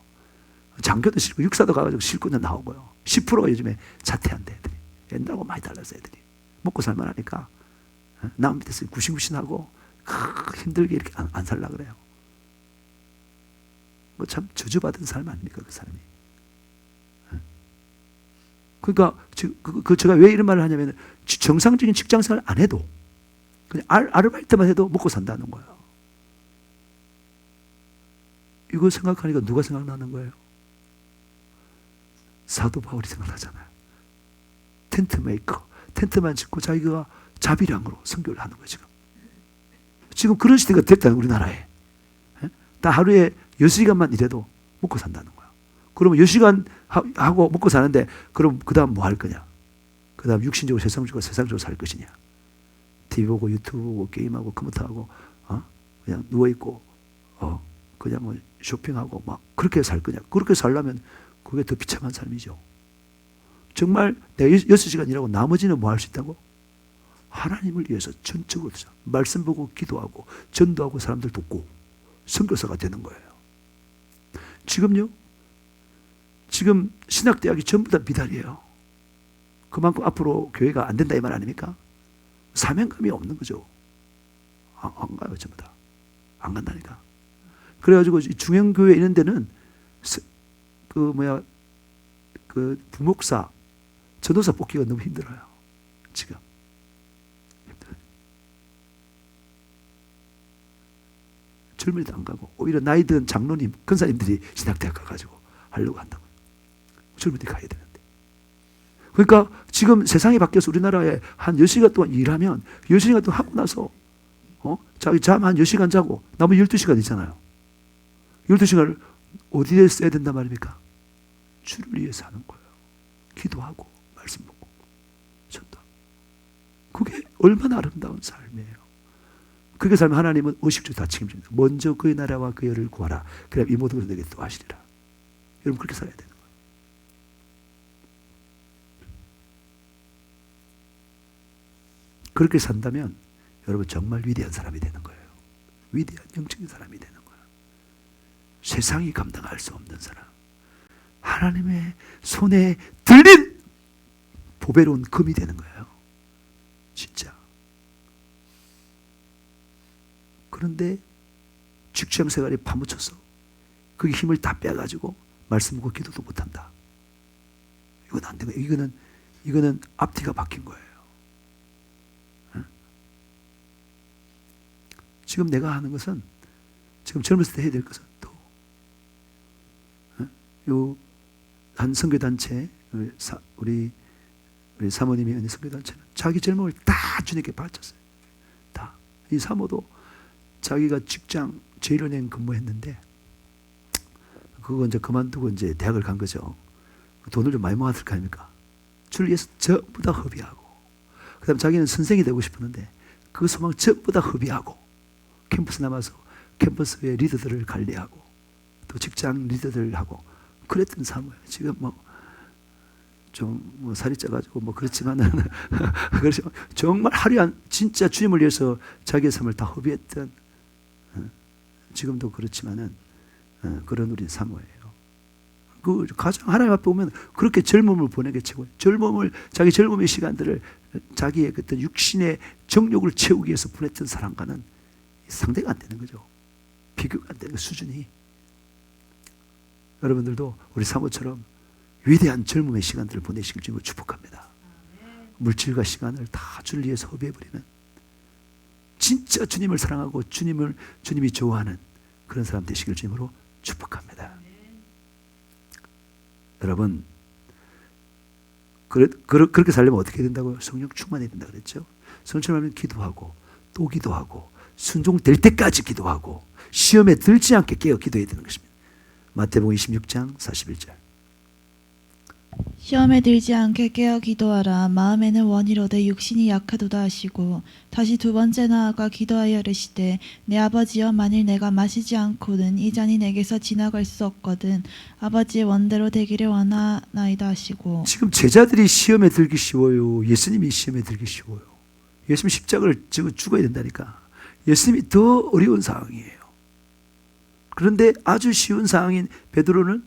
장교도 싫고 육사도 가가지고 싫고 그냥 나오고요. 10%가 요즘에 자퇴한대 애들이. 옛날하고 많이 달랐어 애들이. 먹고 살만하니까 남 밑에서 구신구신하고 힘들게 이렇게 안 살라 그래요. 뭐 참 저주받은 삶 아닙니까 그 사람이. 그러니까 제가 왜 이런 말을 하냐면 정상적인 직장생활 안 해도 그냥 아르바이트만 해도 먹고 산다는 거예요. 이거 생각하니까 누가 생각나는 거예요? 사도 바울이 생각나잖아요. 텐트 메이커. 텐트만 짓고 자기가 자비량으로 선교를 하는 거예요. 지금 그런 시대가 됐다는 우리나라에. 다 하루에 6시간만 일해도 먹고 산다는 거야. 그러면 6시간 하고 먹고 사는데 그럼 그 다음 뭐 할 거냐? 그 다음 육신적으로 세상적으로 살 것이냐? TV 보고 유튜브 보고 게임하고 컴퓨터하고 그냥 누워있고 그냥 뭐 쇼핑하고 막 그렇게 살 거냐? 그렇게 살려면 그게 더 비참한 삶이죠. 정말 내가 6시간 일하고 나머지는 뭐 할 수 있다고? 하나님을 위해서 전적으로 말씀 보고 기도하고 전도하고 사람들 돕고 선교사가 되는 거예요. 지금요? 지금 신학대학이 전부 다 미달이에요. 그만큼 앞으로 교회가 안 된다 이 말 아닙니까? 사명감이 없는 거죠. 안 가요 전부 다. 안 간다니까. 그래가지고 중형교회 이런 데는 그 부목사 전도사 뽑기가 너무 힘들어요. 지금. 힘들어요. 젊은이도 안 가고 오히려 나이 든 장로님, 권사님들이 신학대학 가가지고 하려고 한다고. 젊은이들 가야 되는데. 그러니까 지금 세상이 바뀌어서 우리나라에 한 10시간 동안 일하면 10시간 동안 하고 나서 자기 잠 한 10시간 자고 나머지 12시간 있잖아요. 12시간을 어디에 써야 된단 말입니까? 주를 위해서 하는 거예요. 기도하고 말씀 보고 전도. 그게 얼마나 아름다운 삶이에요. 그렇게 살면 하나님은 의식주 다 책임집니다. 먼저 그의 나라와 그의 의를 구하라. 그럼 이 모든 것을 내게 또 하시리라. 여러분 그렇게 살아야 되는 거예요. 그렇게 산다면 여러분 정말 위대한 사람이 되는 거예요. 위대한 영적인 사람이 되는 거예요. 세상이 감당할 수 없는 사람. 하나님의 손에 들린 보배로운 금이 되는 거예요. 진짜. 그런데 직장생활에 파묻혀서 그 힘을 다 빼가지고 말씀하고 기도도 못한다. 이건 안 되는 거예요. 이거는 앞뒤가 바뀐 거예요. 지금 내가 하는 것은 지금 젊었을 때 해야 될 것은 또 한 선교단체 우리 사모님이 있는 선교단체는 자기 젊음을 다 주님께 바쳤어요. 다. 이 사모도 자기가 직장 제일은행 근무했는데 그거 이제 그만두고 이제 대학을 간 거죠. 돈을 좀 많이 모았을 거 아닙니까? 주를 위해서 전부 다 허비하고 그다음 자기는 선생이 되고 싶었는데 그 소망 전부 다 허비하고 캠퍼스 남아서 캠퍼스의 리더들을 관리하고 또 직장 리더들하고 그랬던 사모예요. 지금 좀 살이 쪄가지고 그렇지만은 정말 하루에 진짜 주님을 위해서 자기의 삶을 다 허비했던 지금도 그렇지만은 그런 우리 사모예요. 그 가장 하나님 앞에 오면 그렇게 젊음을 보내는 게 최고예요. 자기 젊음의 시간들을 자기의 그때 육신의 정욕을 채우기 위해서 보냈던 사람과는 상대가 안 되는 거죠. 비교가 안 되는 수준이. 여러분들도 우리 사모처럼 위대한 젊음의 시간들을 보내시길 주님으로 축복합니다. 물질과 시간을 다 주를 위해서 허비해버리는 진짜 주님을 사랑하고 주님이 좋아하는 그런 사람 되시길 주님으로 축복합니다. 여러분, 그렇게 살려면 어떻게 된다고요? 성령 충만해야 된다 그랬죠. 성령 충만하면 기도하고 또 기도하고 순종될 때까지 기도하고 시험에 들지 않게 깨어 기도해야 되는 것입니다. 마태복음 26장 41절. 시험에 들지 않게 깨어 기도하라. 마음에는 원이로되 육신이 약하도다 하시고 다시 두 번째 나아가 기도하여 이르시되 내 아버지여 만일 내가 마시지 않고는 이 잔이 내게서 지나갈 수 없거든 아버지의 원대로 되기를 원하나이다 하시고. 지금 제자들이 시험에 들기 쉬워요. 예수님이 시험에 들기 쉬워요. 예수님 십자가를 지고 죽어야 된다니까. 예수님이 더 어려운 상황이에요. 그런데 아주 쉬운 상황인 베드로는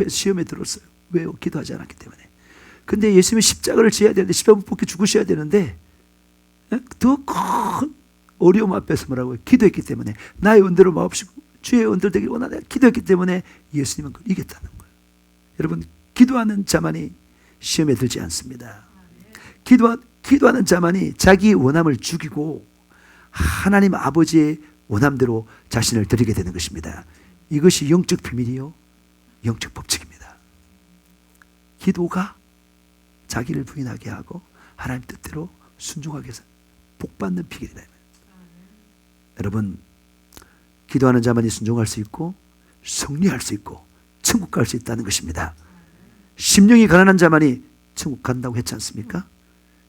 시험에 들었어요. 왜요? 기도하지 않았기 때문에. 근데 예수님이 십자가를 지어야 되는데 십자가 못 벗겨 죽으셔야 되는데 더 큰 어려움 앞에서 뭐라고요? 기도했기 때문에 나의 원대로 마옵시고 주의 원대로 되길 원하다 기도했기 때문에 예수님은 그걸 이겼다는 거예요. 여러분, 기도하는 자만이 시험에 들지 않습니다. 기도하는 자만이 자기 원함을 죽이고 하나님 아버지의 원함대로 자신을 드리게 되는 것입니다. 이것이 영적 비밀이요, 영적 법칙입니다. 기도가 자기를 부인하게 하고 하나님 뜻대로 순종하게 해서 복받는 비결이다. 여러분, 기도하는 자만이 순종할 수 있고 승리할 수 있고 천국 갈 수 있다는 것입니다. 심령이 가난한 자만이 천국 간다고 했지 않습니까?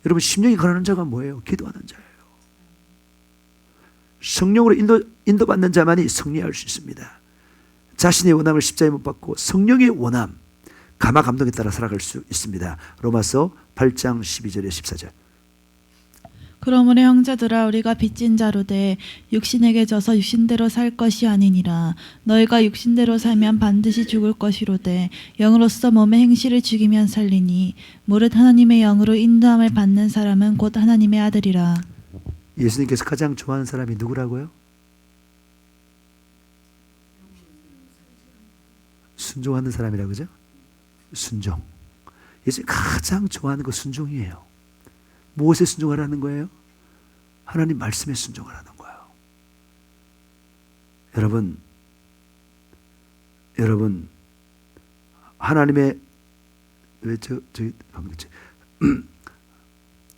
여러분, 심령이 가난한 자가 뭐예요? 기도하는 자예요. 성령으로 인도받는 자만이 승리할 수 있습니다. 자신의 원함을 십자가에 못 박고 성령의 원함, 감화 감동에 따라 살아갈 수 있습니다. 로마서 8장 12절에 14절. 그러므로 형제들아 우리가 빚진 자로되 육신에게 져서 육신대로 살 것이 아니니라. 너희가 육신대로 살면 반드시 죽을 것이로되 영으로서 몸의 행실을 죽이면 살리니 무릇 하나님의 영으로 인도함을 받는 사람은 곧 하나님의 아들이라. 예수님께서 가장 좋아하는 사람이 누구라고요? 순종하는 사람이라고 그죠? 순종. 예수님이 가장 좋아하는 거 순종이에요. 무엇에 순종하라는 거예요? 하나님 말씀에 순종하라는 거예요. 여러분 하나님의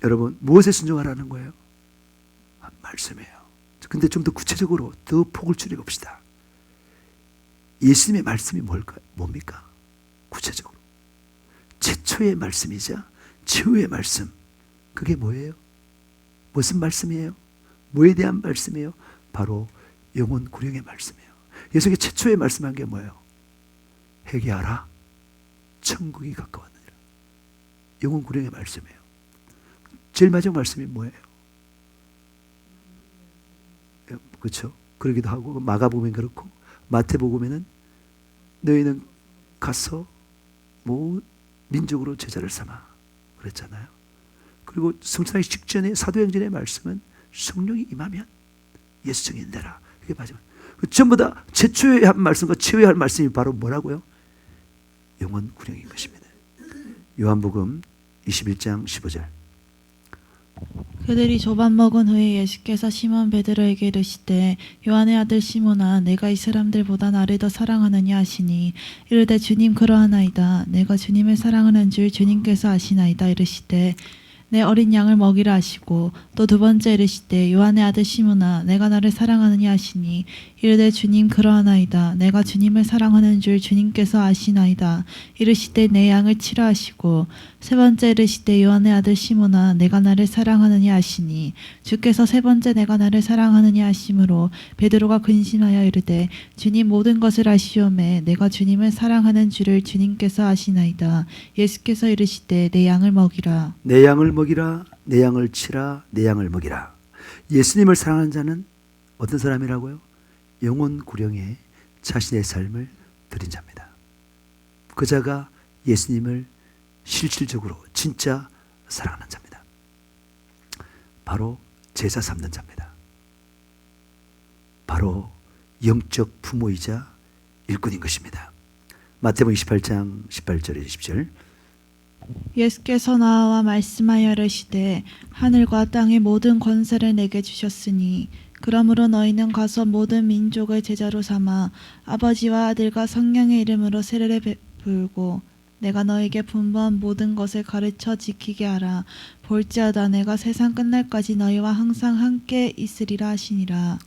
여러분 무엇에 순종하라는 거예요? 말씀이에요. 근데 좀 더 구체적으로 더 폭을 줄여 봅시다. 예수님의 말씀이 뭡니까? 구체적으로 최초의 말씀이자 최후의 말씀, 그게 뭐예요? 무슨 말씀이에요? 뭐에 대한 말씀이에요? 바로 영혼 구령의 말씀이에요. 예수님이 최초의 말씀한 게 뭐예요? 회개하라, 천국이 가까웠느니라. 영혼 구령의 말씀이에요. 제일 마지막 말씀이 뭐예요? 그렇죠? 그러기도 하고 마가복음엔 그렇고 마태복음에는 너희는 가서 민족으로 제자를 삼아 그랬잖아요. 그리고 성찬하기 직전에 사도행전의 말씀은 성령이 임하면 예수 증인되라. 그게 마지막. 전부 다 최초에 한 말씀과 최후에 한 말씀이 바로 뭐라고요? 영혼 구령인 것입니다. 요한복음 21장 15절. 그들이 조반 먹은 후에 예수께서 시몬 베드로에게 이르시되 요한의 아들 시몬아 내가 이 사람들보다 나를 더 사랑하느냐 하시니 이르되 주님 그러하나이다. 내가 주님을 사랑하는 줄 주님께서 아시나이다. 이르시되 내 어린 양을 먹이라 하시고 또 두 번째 이르시되 요한의 아들 시몬아 내가 나를 사랑하느냐 하시니 이르되 주님 그러하나이다. 내가 주님을 사랑하는 줄 주님께서 아시나이다. 이르시되 내 양을 치라 하시고 세 번째 이르시되 요한의 아들 시몬아 내가 나를 사랑하느냐 하시니 주께서 세 번째 내가 나를 사랑하느냐 하심으로 베드로가 근심하여 이르되 주님 모든 것을 아시오매 내가 주님을 사랑하는 줄을 주님께서 아시나이다. 예수께서 이르시되 내 양을 먹이라. 내 양을 먹이라, 내 양을 치라, 내 양을 먹이라. 예수님을 사랑하는 자는 어떤 사람이라고요? 영혼 구령에 자신의 삶을 드린 자입니다. 그 자가 예수님을 실질적으로 진짜 사랑하는 자입니다. 바로 제자 삼는 자입니다. 바로 영적 부모이자 일꾼인 것입니다. 마태복음 28장 18절에 20절. 예수께서 나와 말씀하여 이르시되 하늘과 땅의 모든 권세를 내게 주셨으니 그러므로 너희는 가서 모든 민족을 제자로 삼아 아버지와 아들과 성령의 이름으로 세례를 베풀고 내가 너에게 분부한 모든 것을 가르쳐 지키게 하라. 볼지어다 내가 세상 끝날까지 너희와 항상 함께 있으리라 하시니라.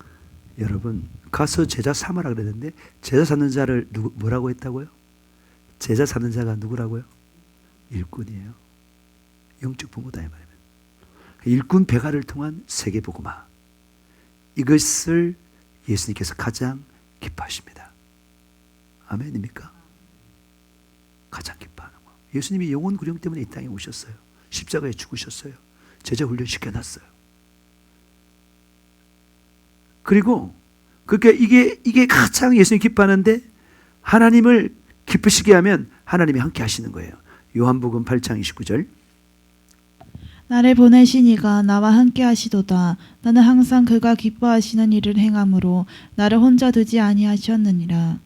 여러분 가서 제자 삼으라 그랬는데 제자 삼는 자를 뭐라고 했다고요? 제자 삼는 자가 누구라고요? 일꾼이에요. 영적 부모다 이 말이에요. 일꾼 배가를 통한 세계 복음화. 이것을 예수님께서 가장 기뻐하십니다. 아멘입니까? 가장 기뻐하는 거. 예수님이 영혼 구령 때문에 이 땅에 오셨어요. 십자가에 죽으셨어요. 제자 훈련 시켜놨어요. 그리고 그러니까 이게 가장 예수님이 기뻐하는데 하나님을 기쁘시게 하면 하나님이 함께 하시는 거예요. 요한복음 8장 29절. 나를 보내신 이가 나와 함께 하시도다. 나는 항상 그가 기뻐하시는 일을 행함으로 나를 혼자 두지 아니하셨느니라.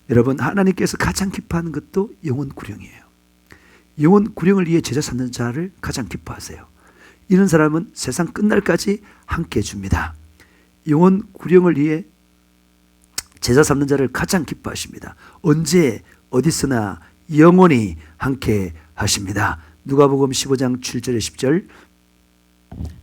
여러분 하나님께서 가장 기뻐하는 것도 영혼 구령이에요. 영혼 구령을 위해 제자 삼는 자를 가장 기뻐하세요. 이런 사람은 세상 끝날까지 함께 해줍니다. 영혼 구령을 위해 제자 삼는 자를 가장 기뻐하십니다. 언제 어디서나 영원히 함께 하십니다. 누가복음 15장 7절에 10절.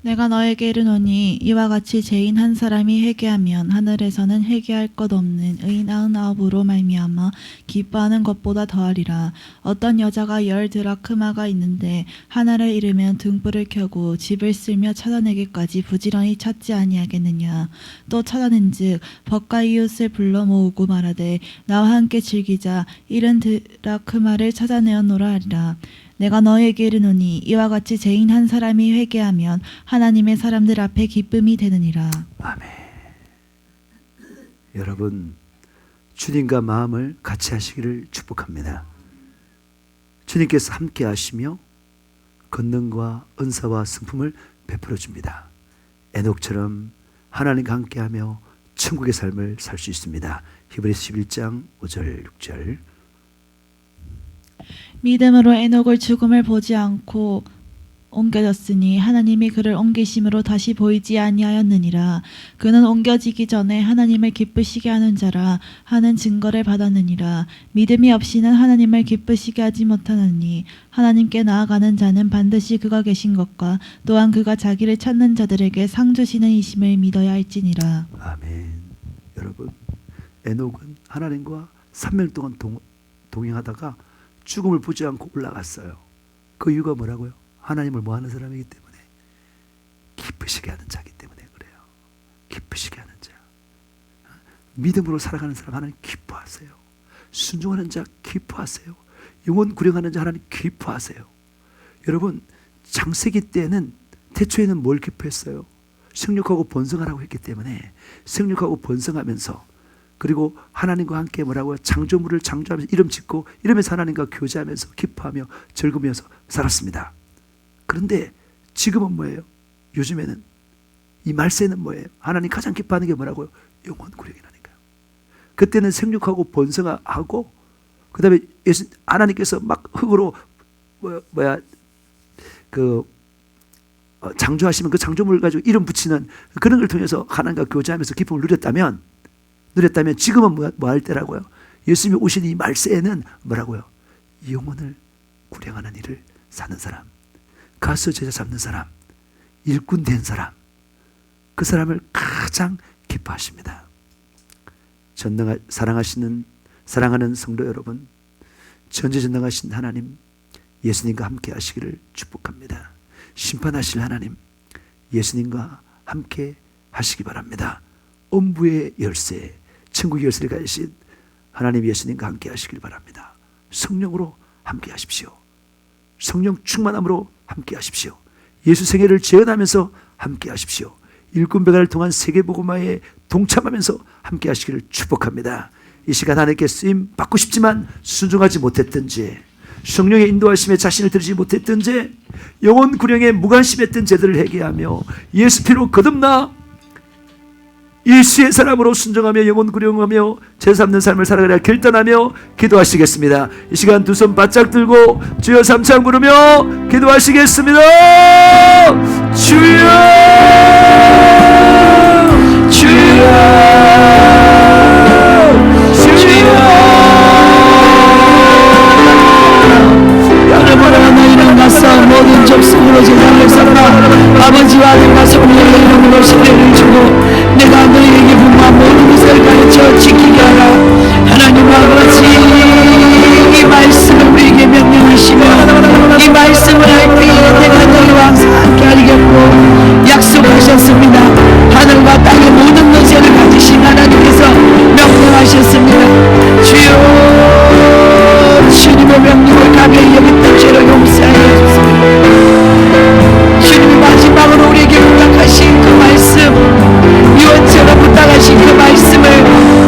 내가 너에게 이르노니 이와 같이 죄인 한 사람이 회개하면 하늘에서는 회개할 것 없는 의인 99으로 말미암아 기뻐하는 것보다 더하리라. 어떤 여자가 10 드라크마가 있는데 하나를 잃으면 등불을 켜고 집을 쓸며 찾아내기까지 부지런히 찾지 아니하겠느냐. 또 찾아낸즉 벗과 이웃을 불러 모으고 말하되 나와 함께 즐기자. 잃은 드라크마를 찾아내었노라 하리라. 내가 너에게 이르노니 이와 같이 죄인 한 사람이 회개하면 하나님의 사람들 앞에 기쁨이 되느니라. 아멘. 여러분 주님과 마음을 같이 하시기를 축복합니다. 주님께서 함께 하시며 권능과 은사와 승품을 베풀어 줍니다. 에녹처럼 하나님과 함께하며 천국의 삶을 살 수 있습니다. 히브리서 11장 5절 6절. 믿음으로 에녹을 죽음을 보지 않고 옮겨졌으니 하나님이 그를 옮기심으로 다시 보이지 아니하였느니라. 그는 옮겨지기 전에 하나님을 기쁘시게 하는 자라 하는 증거를 받았느니라. 믿음이 없이는 하나님을 기쁘시게 하지 못하느니 하나님께 나아가는 자는 반드시 그가 계신 것과 또한 그가 자기를 찾는 자들에게 상 주시는 이심을 믿어야 할지니라. 아멘. 여러분 에녹은 하나님과 3년 동안 동행하다가 죽음을 보지 않고 올라갔어요. 그 이유가 뭐라고요? 하나님을 뭐하는 사람이기 때문에 기쁘시게 하는 자이기 때문에 그래요. 기쁘시게 하는 자. 믿음으로 살아가는 사람 하나님 기뻐하세요. 순종하는 자 기뻐하세요. 영혼 구령하는 자 하나님 기뻐하세요. 여러분 창세기 때는 태초에는 뭘 기뻐했어요? 생육하고 번성하라고 했기 때문에 생육하고 번성하면서 그리고 하나님과 함께 뭐라고요? 창조물을 창조하면서 이름 짓고 이러면서 하나님과 교제하면서 기뻐하며 즐거우면서 살았습니다. 그런데 지금은 뭐예요? 요즘에는 이 말세는 뭐예요? 하나님 가장 기뻐하는 게 뭐라고요? 영혼 구령이라니까요. 그때는 생육하고 번성하고 그 다음에 하나님께서 막 흙으로 창조하시면 그 창조물을 가지고 이름 붙이는 그런 걸 통해서 하나님과 교제하면서 기쁨을 누렸다면 지금은 뭐 할 때라고요? 예수님이 오신 이 말세에는 뭐라고요? 영혼을 구령하는 일을 사는 사람, 가서 제자 삼는 사람, 일꾼 된 사람, 그 사람을 가장 기뻐하십니다. 사랑하는 성도 여러분, 전지전능하신 하나님 예수님과 함께 하시기를 축복합니다. 심판하실 하나님 예수님과 함께 하시기 바랍니다. 엄부의 열쇠, 천국의 열쇠를 가지신 하나님 예수님과 함께 하시길 바랍니다. 성령으로 함께 하십시오. 성령 충만함으로 함께 하십시오. 예수 생애를 재현하면서 함께 하십시오. 일꾼 배가를 통한 세계복음화에 동참하면서 함께 하시기를 축복합니다. 이 시간 하나님께 쓰임 받고 싶지만 순종하지 못했던지, 성령의 인도하심에 자신을 들이지 못했던지, 영혼 구령에 무관심했던 죄들을 회개하며 예수 피로 거듭나 일시의 사람으로 순종하며 영혼 구령하며 제3는 삶을 살아가려 결단하며 기도하시겠습니다. 이 시간 두 손 바짝 들고 주여 삼창 부르며 기도하시겠습니다. 주여 주여 여러분과 너희는 맞서 모든 접속으로 제단을 삼아 아버지와 아들과 성령의 이름으로 세례를 주고 내가 너희에게 분부한 모든 것을 가르쳐 지키게 하라. 하나님과 같이 이 말씀을 우리에게 명령하시며 이 말씀을 할 때에 내가 너희와 항상 함께 하리겠고 약속하셨습니다. 하늘과 땅의 모든 것을 가지신 하나님께서 명령하셨습니다. 주여 주님의 명령을 가벼이 여겼던 죄를 용서하여 주세요. 주님이 마지막으로 우리에게 부탁하신 그 말씀, 유언처럼 부탁하신 그 말씀을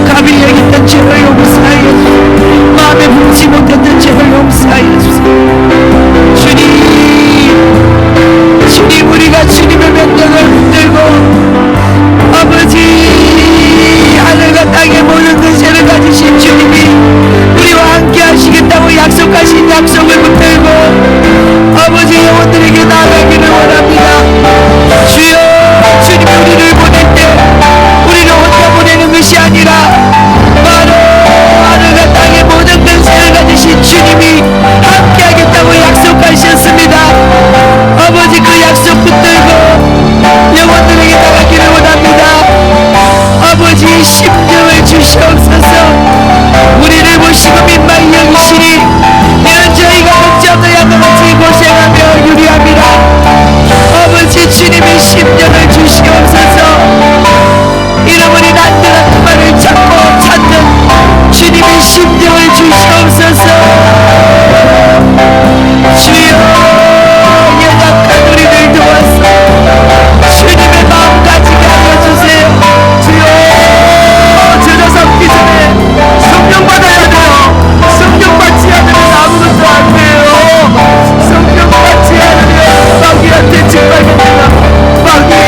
가벼이 여겼던 죄를 용서하여 주세요. 마음에 품지 못했던 죄를 용서하여 주세요. 주님 우리가 주님의 명령을 붙들고 아버지 하늘과 땅의 모든 것을 가지신 주님이 우리와 함께 하시겠다고 약속하신 약속을 붙들고 아버지 영혼들에게 나아가기를 원합니다. 주여 주님이 우리를 보낼 때 우리를 혼자 보내는 것이 아니라 바로 하늘과 땅의 모든 것을 가지신 주님이 함께 하겠다고 약속하셨습니다. 아버지 그 약속 붙들고 영혼들에게 나가기를 원합니다. 아버지 심정을 주시옵소서. 우리를 보시고 민망히 여기시니 이런 저희가 어찌하여 너같이 고생하며 유리함이라. 아버지 주님의 심정을 주시옵소서. 잃어버린 안전한 그만을 찾고 찾는 주님의 심정을 주시옵소서. 주여 연약한 우리를 도와서 주님의 마음 가지게 하여 주세요. 주여 제자 삼기 전에 성령 받아야 돼요. 성령 받지 않으면 아무것도 안 돼요. 성령 받지 않으면 마귀한테 짓밟힙니다. 마귀의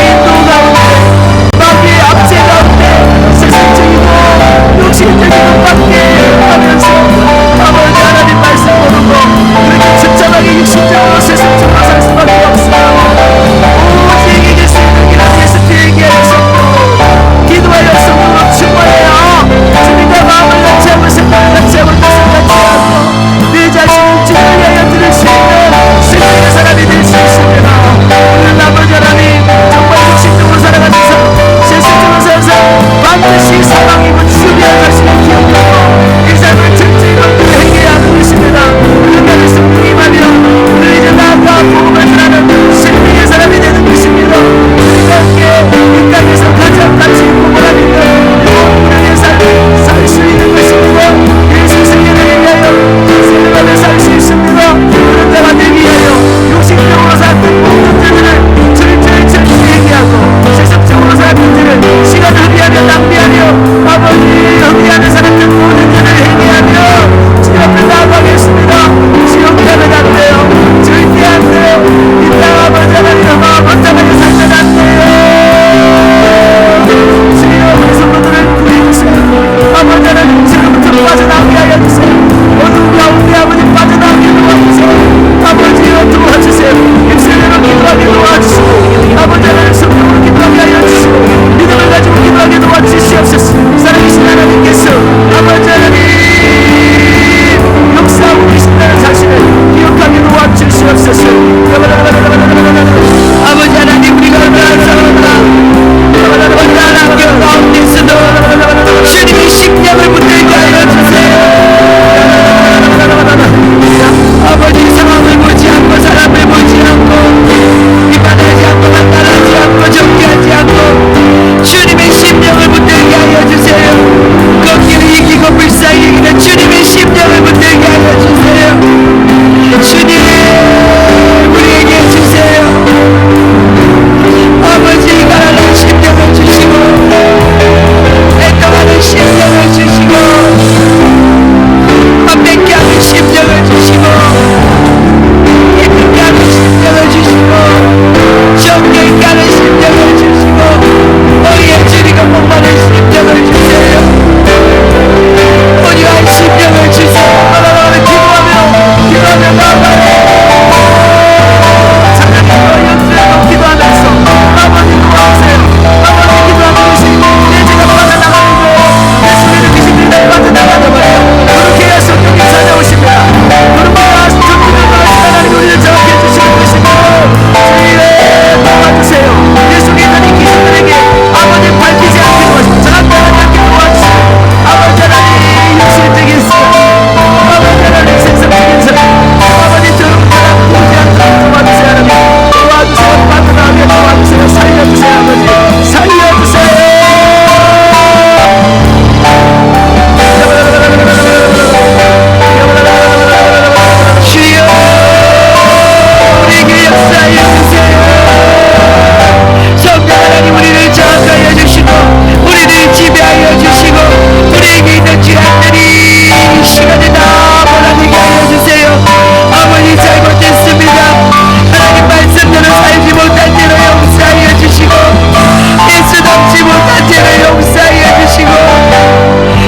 죄를 용서하여 주시고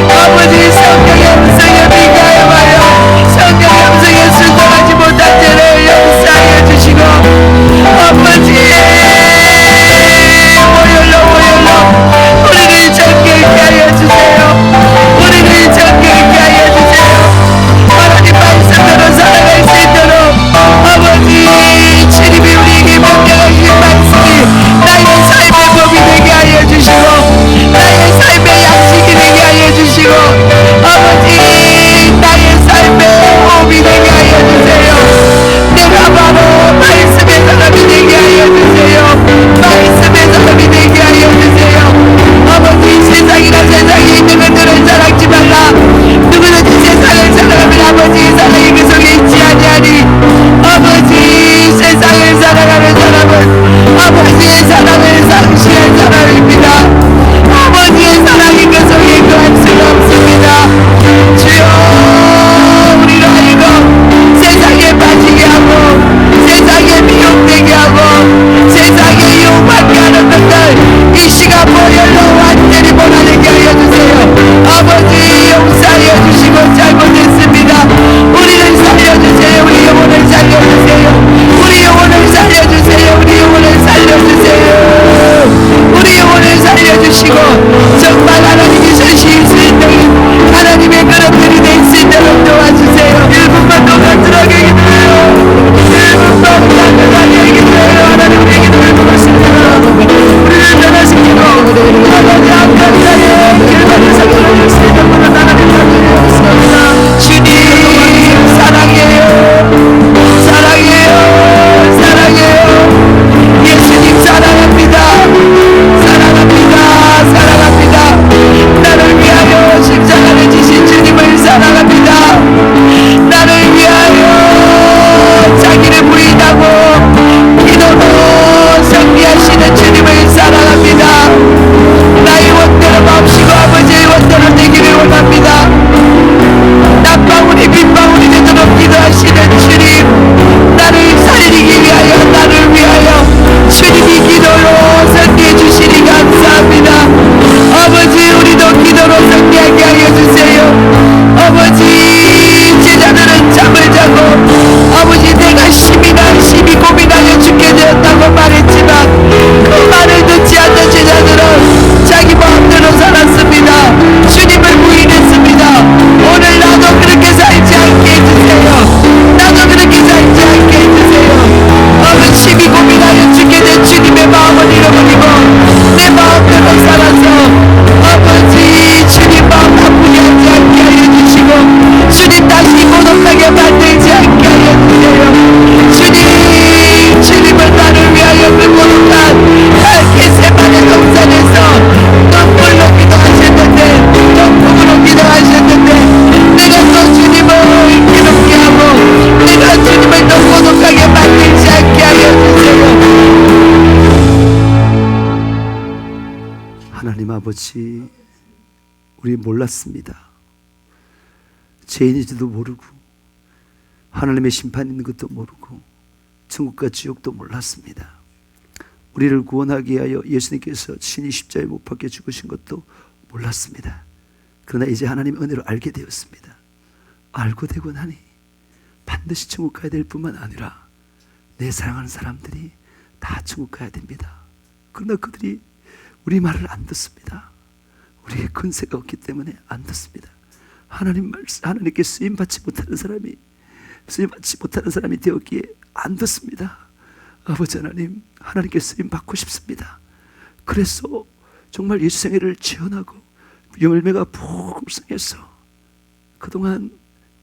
아버지 성령의 음성에 민감하여 성령의 음성에 순종하지 못한 죄를 용서하여 주시고 아버지 오열로 우리를 정결케 하여 주세요. 우리를 정결케 하여 주세요. 하나님 말씀대로 살아갈 수 있도록 아버지 주님이 우리에게 명령하신 말씀이 나의 삶의 법이 되게 하여 주시고 나의 삶의 양식이 되게 하여 주시고 아버지 나의 삶의 호흡이 되게 하여 주세요. 내가 바로 말씀의 사람이 되게 하여 주세요. 말씀의 사람이 되게 하여 주세요. 아버지 세상이나 세상에 있는 것들을 사랑지 말라. 누구든지 세상을 사랑하면 아버지 사랑이 그 속에 있지 아니하니 아버지 세상을 사랑하는 사람은 아버지의 사랑을 상실한 사람입니다. 아버지의 사랑이 그 속에 거할 수가 없습니다. 주여 우리로 하여금 세상에 빠지게 하고 세상에 미혹되게 하고 세상에 유혹받게 하는 것들 이 시간 보혈로 완전히 몰아내게 하여 주세요. 아버지 용서하여 주시고 잘못했습니다. 우리를 살려주세요. 우리 영혼을 살려주세요. 우리 영혼을 살려주세요. 우리 영혼을 살려주세요. 우리 영혼을 살려주시고 정말 하나님이 전시일 수 있는 하나님의 그릇들이 될 수 있도록 도와주세요. 1분만 더 간절하게 기도해요. 1분만 간절하게 기도해요. 하나님 우리의 기도를 들으시는 우리를 변화시키고 하나님 악한 자의 길만을 상처를 수 있는 분은 하나님 받으셨습니다. 주님 사랑해요. 사랑해요. 사랑해요. 예수님 사랑합니다. 사랑합니다. 사랑합니다. 나를 위하여 십자가를 지신 주님을 사랑합니다. 나를 위하여 자기를 부인하고 기도로 승리하시는 주님을 사랑합니다. 나의 원대로 마옵시고 아버지의 원대로 되기를 원합니다. 낮방울이 빗방울이 되도록 기도하시는 주님, 나를 살리기 위하여 나를 위하여 주님이 기도로 승리해 주시니 감사합니다. 아버지 우리도 기도로 승리하게 하여 주세요. 아버지 제자들은 잠을 자고 아버지 내가 심히 고민하여 죽게 되었다고 말했지만 그 말을 듣지 않는 제자들은 자기 마음대로 살았습니다. 주님을 부인했습니다. 오늘 나도 그렇게 살지 않게 해주세요. 나도 그렇게 살지 않게 해주세요. 아버지 심히 고민하여 죽게 된 주님의 마음을 잃어버리고 내 마음대로 살아서 아버지 주님 마음 나쁘게 하지 않게 하여 주시고 주님 다시 고독하게 만들지 않게 하여 주세요. 주님은 나를 위하여 그 고독한 겟세마네 동산에서 눈물로 기도하셨는데 눈물로 기도하셨는데 내가 또 주님을 괴롭게 하고 내가 주님을 또 고독하게 만들지 않게 하여 주세요. 하나님 아버지, 우리 몰랐습니다. 죄인인지도 모르고 하나님의 심판 있는 것도 모르고 천국과 지옥도 몰랐습니다. 우리를 구원하기 위하여 예수님께서 신이 십자가에 못 박혀 죽으신 것도 몰랐습니다. 그러나 이제 하나님의 은혜로 알게 되었습니다. 알고 되고 나니 반드시 천국 가야 될 뿐만 아니라 내 사랑하는 사람들이 다 천국 가야 됩니다. 그러나 그들이 우리 말을 안 듣습니다. 우리의 권세가 없기 때문에 안 듣습니다. 하나님께 쓰임받지 못하는 사람이 되었기에 안 듣습니다. 아버지 하나님, 하나님께 쓰임받고 싶습니다. 그래서 정말 예수 생애를 지원하고 열매가 풍성해서 그동안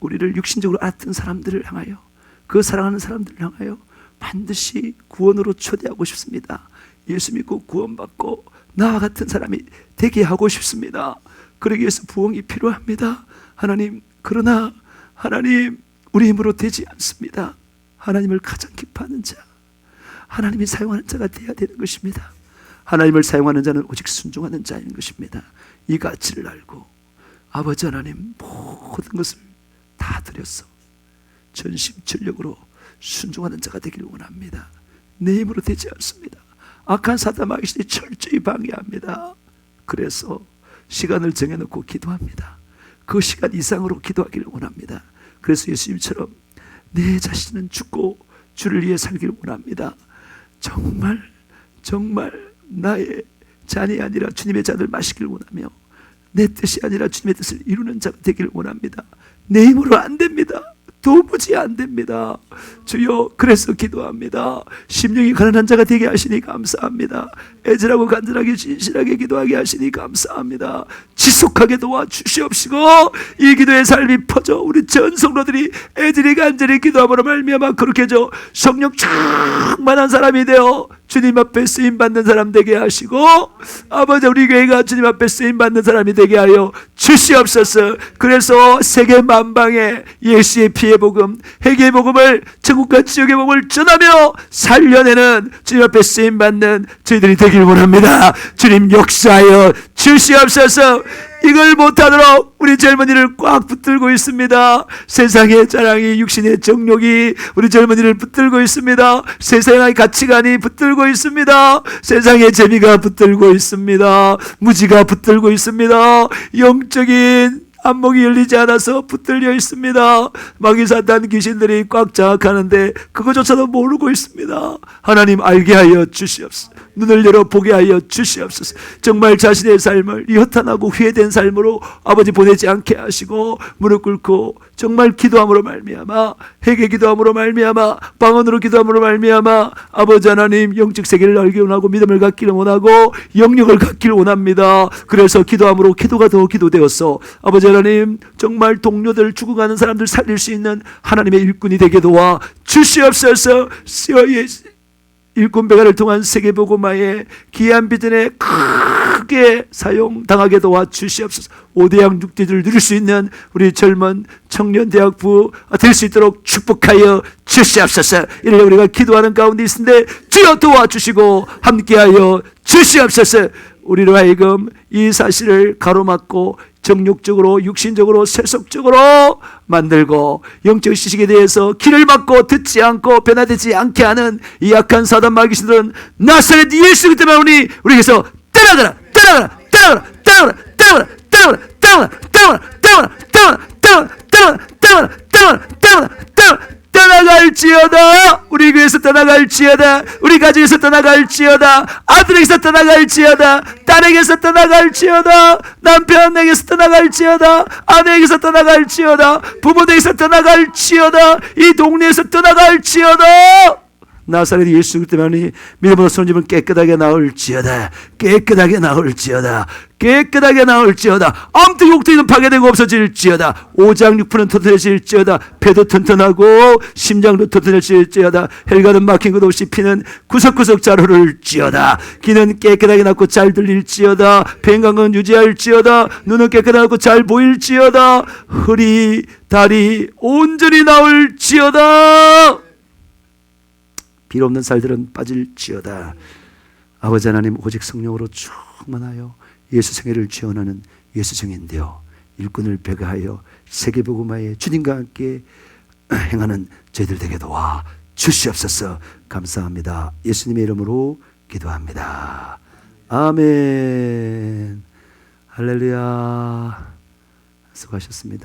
우리를 육신적으로 알았던 사람들을 향하여, 그 사랑하는 사람들을 향하여 반드시 구원으로 초대하고 싶습니다. 예수 믿고 구원받고 나와 같은 사람이 되게 하고 싶습니다. 그러기 위해서 부흥이 필요합니다. 하나님, 그러나 하나님, 우리 힘으로 되지 않습니다. 하나님을 가장 기뻐하는 자, 하나님이 사용하는 자가 되어야 되는 것입니다. 하나님을 사용하는 자는 오직 순종하는 자인 것입니다. 이 가치를 알고 아버지 하나님, 모든 것을 다 드려서 전심전력으로 순종하는 자가 되기를 원합니다. 내 힘으로 되지 않습니다. 악한 사단 마귀신이 철저히 방해합니다. 그래서 시간을 정해놓고 기도합니다. 그 시간 이상으로 기도하기를 원합니다. 그래서 예수님처럼 내 자신은 죽고 주를 위해 살기를 원합니다. 정말 나의 잔이 아니라 주님의 잔을 마시기를 원하며 내 뜻이 아니라 주님의 뜻을 이루는 자가 되기를 원합니다. 내 힘으로 안 됩니다. 도무지 안 됩니다. 주여, 그래서 기도합니다. 심령이 가난한 자가 되게 하시니 감사합니다. 애절하고 간절하게 진실하게 기도하게 하시니 감사합니다. 지속하게 도와주시옵시고 이 기도의 삶이 퍼져 우리 전 성도들이 애절히 간절히 기도함으로 말미암아 그렇게 저 성령 충만한 사람이 되어 주님 앞에 쓰임받는 사람 되게 하시고, 아버지 우리 교회가 주님 앞에 쓰임받는 사람이 되게 하여 주시옵소서. 그래서 세계 만방에 예수의 피의 복음, 회개의 복음을, 천국과 지옥의 복음을 전하며 살려내는 주님 앞에 쓰임받는 저희들이 되길 원합니다. 주님 역사하여 주시옵소서. 이걸 못하도록 우리 젊은이를 꽉 붙들고 있습니다. 세상의 자랑이, 육신의 정욕이 우리 젊은이를 붙들고 있습니다. 세상의 가치관이 붙들고 있습니다. 세상의 재미가 붙들고 있습니다. 무지가 붙들고 있습니다. 영적인 안목이 열리지 않아서 붙들려 있습니다. 마귀 사탄 귀신들이 꽉 장악하는데 그것조차도 모르고 있습니다. 하나님 알게 하여 주시옵소서. 눈을 열어 보게 하여 주시옵소서. 정말 자신의 삶을 이 허탄하고 후회된 삶으로 아버지 보내지 않게 하시고 무릎 꿇고 정말 기도함으로 말미암아, 회개 기도함으로 말미암아, 방언으로 기도함으로 말미암아 아버지 하나님 영적 세계를 알기 원하고 믿음을 갖기를 원하고 영역을 갖기를 원합니다. 그래서 기도함으로 기도가 더 기도되어서 아버지 하나님 정말 동료들, 죽어가는 사람들 살릴 수 있는 하나님의 일꾼이 되게 도와 주시옵소서. 일꾼배가를 통한 세계복음화에 귀한 비전에 크게 사용당하게 도와 주시옵소서. 5대양 6대를 누릴 수 있는 우리 젊은 청년대학부 될 수 있도록 축복하여 주시옵소서. 이를 우리가 기도하는 가운데 있는데 주여 도와주시고 함께하여 주시옵소서. 우리로 하여금 이 사실을 가로막고 정욕적으로, 육신적으로, 세속적으로 만들고 영적 지식에 대해서 귀를 막고 듣지 않고 변화되지 않게 하는 이 약한 사단 마귀신들은 나사렛 예수 때문에 오니 우리에게서 떠나가라, 떠나가라, 떠나가라, 떠나가라, 떠나가라, 떠나가라, 떠나가라, 떠나가라, 떠나가라, 떠나가라, 떠나가라, 떠나가라, 떠나가라, 떠나가라, 떠나갈지어다. 우리 교회에서 떠나갈지어다. 우리 가정에서 떠나갈지어다. 아들에게서 떠나갈지어다. 딸에게서 떠나갈지어다. 남편에게서 떠나갈지어다. 아내에게서 떠나갈지어다. 부모에게서 떠나갈지어다. 이 동네에서 떠나갈지어다. 나사렛 예수 때문에 믿음으로 손님은 깨끗하게 나올지어다. 깨끗하게 나올지어다. 깨끗하게 나올지어다. 암도 욕도 파괴되고 없어질지어다. 오장 육부는 터뜨려질지어다. 배도 튼튼하고 심장도 터뜨려질지어다. 혈관은 막힌 것 없이 피는 구석구석 잘 흐를지어다. 귀는 깨끗하게 났고 잘 들릴지어다. 팽강은 유지할지어다. 눈은 깨끗하고 잘 보일지어다. 허리 다리 온전히 나올지어다. 필요 없는 살들은 빠질지어다. 아버지 하나님 오직 성령으로 충만하여 예수 생애를 지원하는 예수 성인되어 일꾼을 배가하여 세계복음화에 주님과 함께 행하는 저희들 되게 도와 주시옵소서. 감사합니다. 예수님의 이름으로 기도합니다. 아멘. 할렐루야. 수고하셨습니다.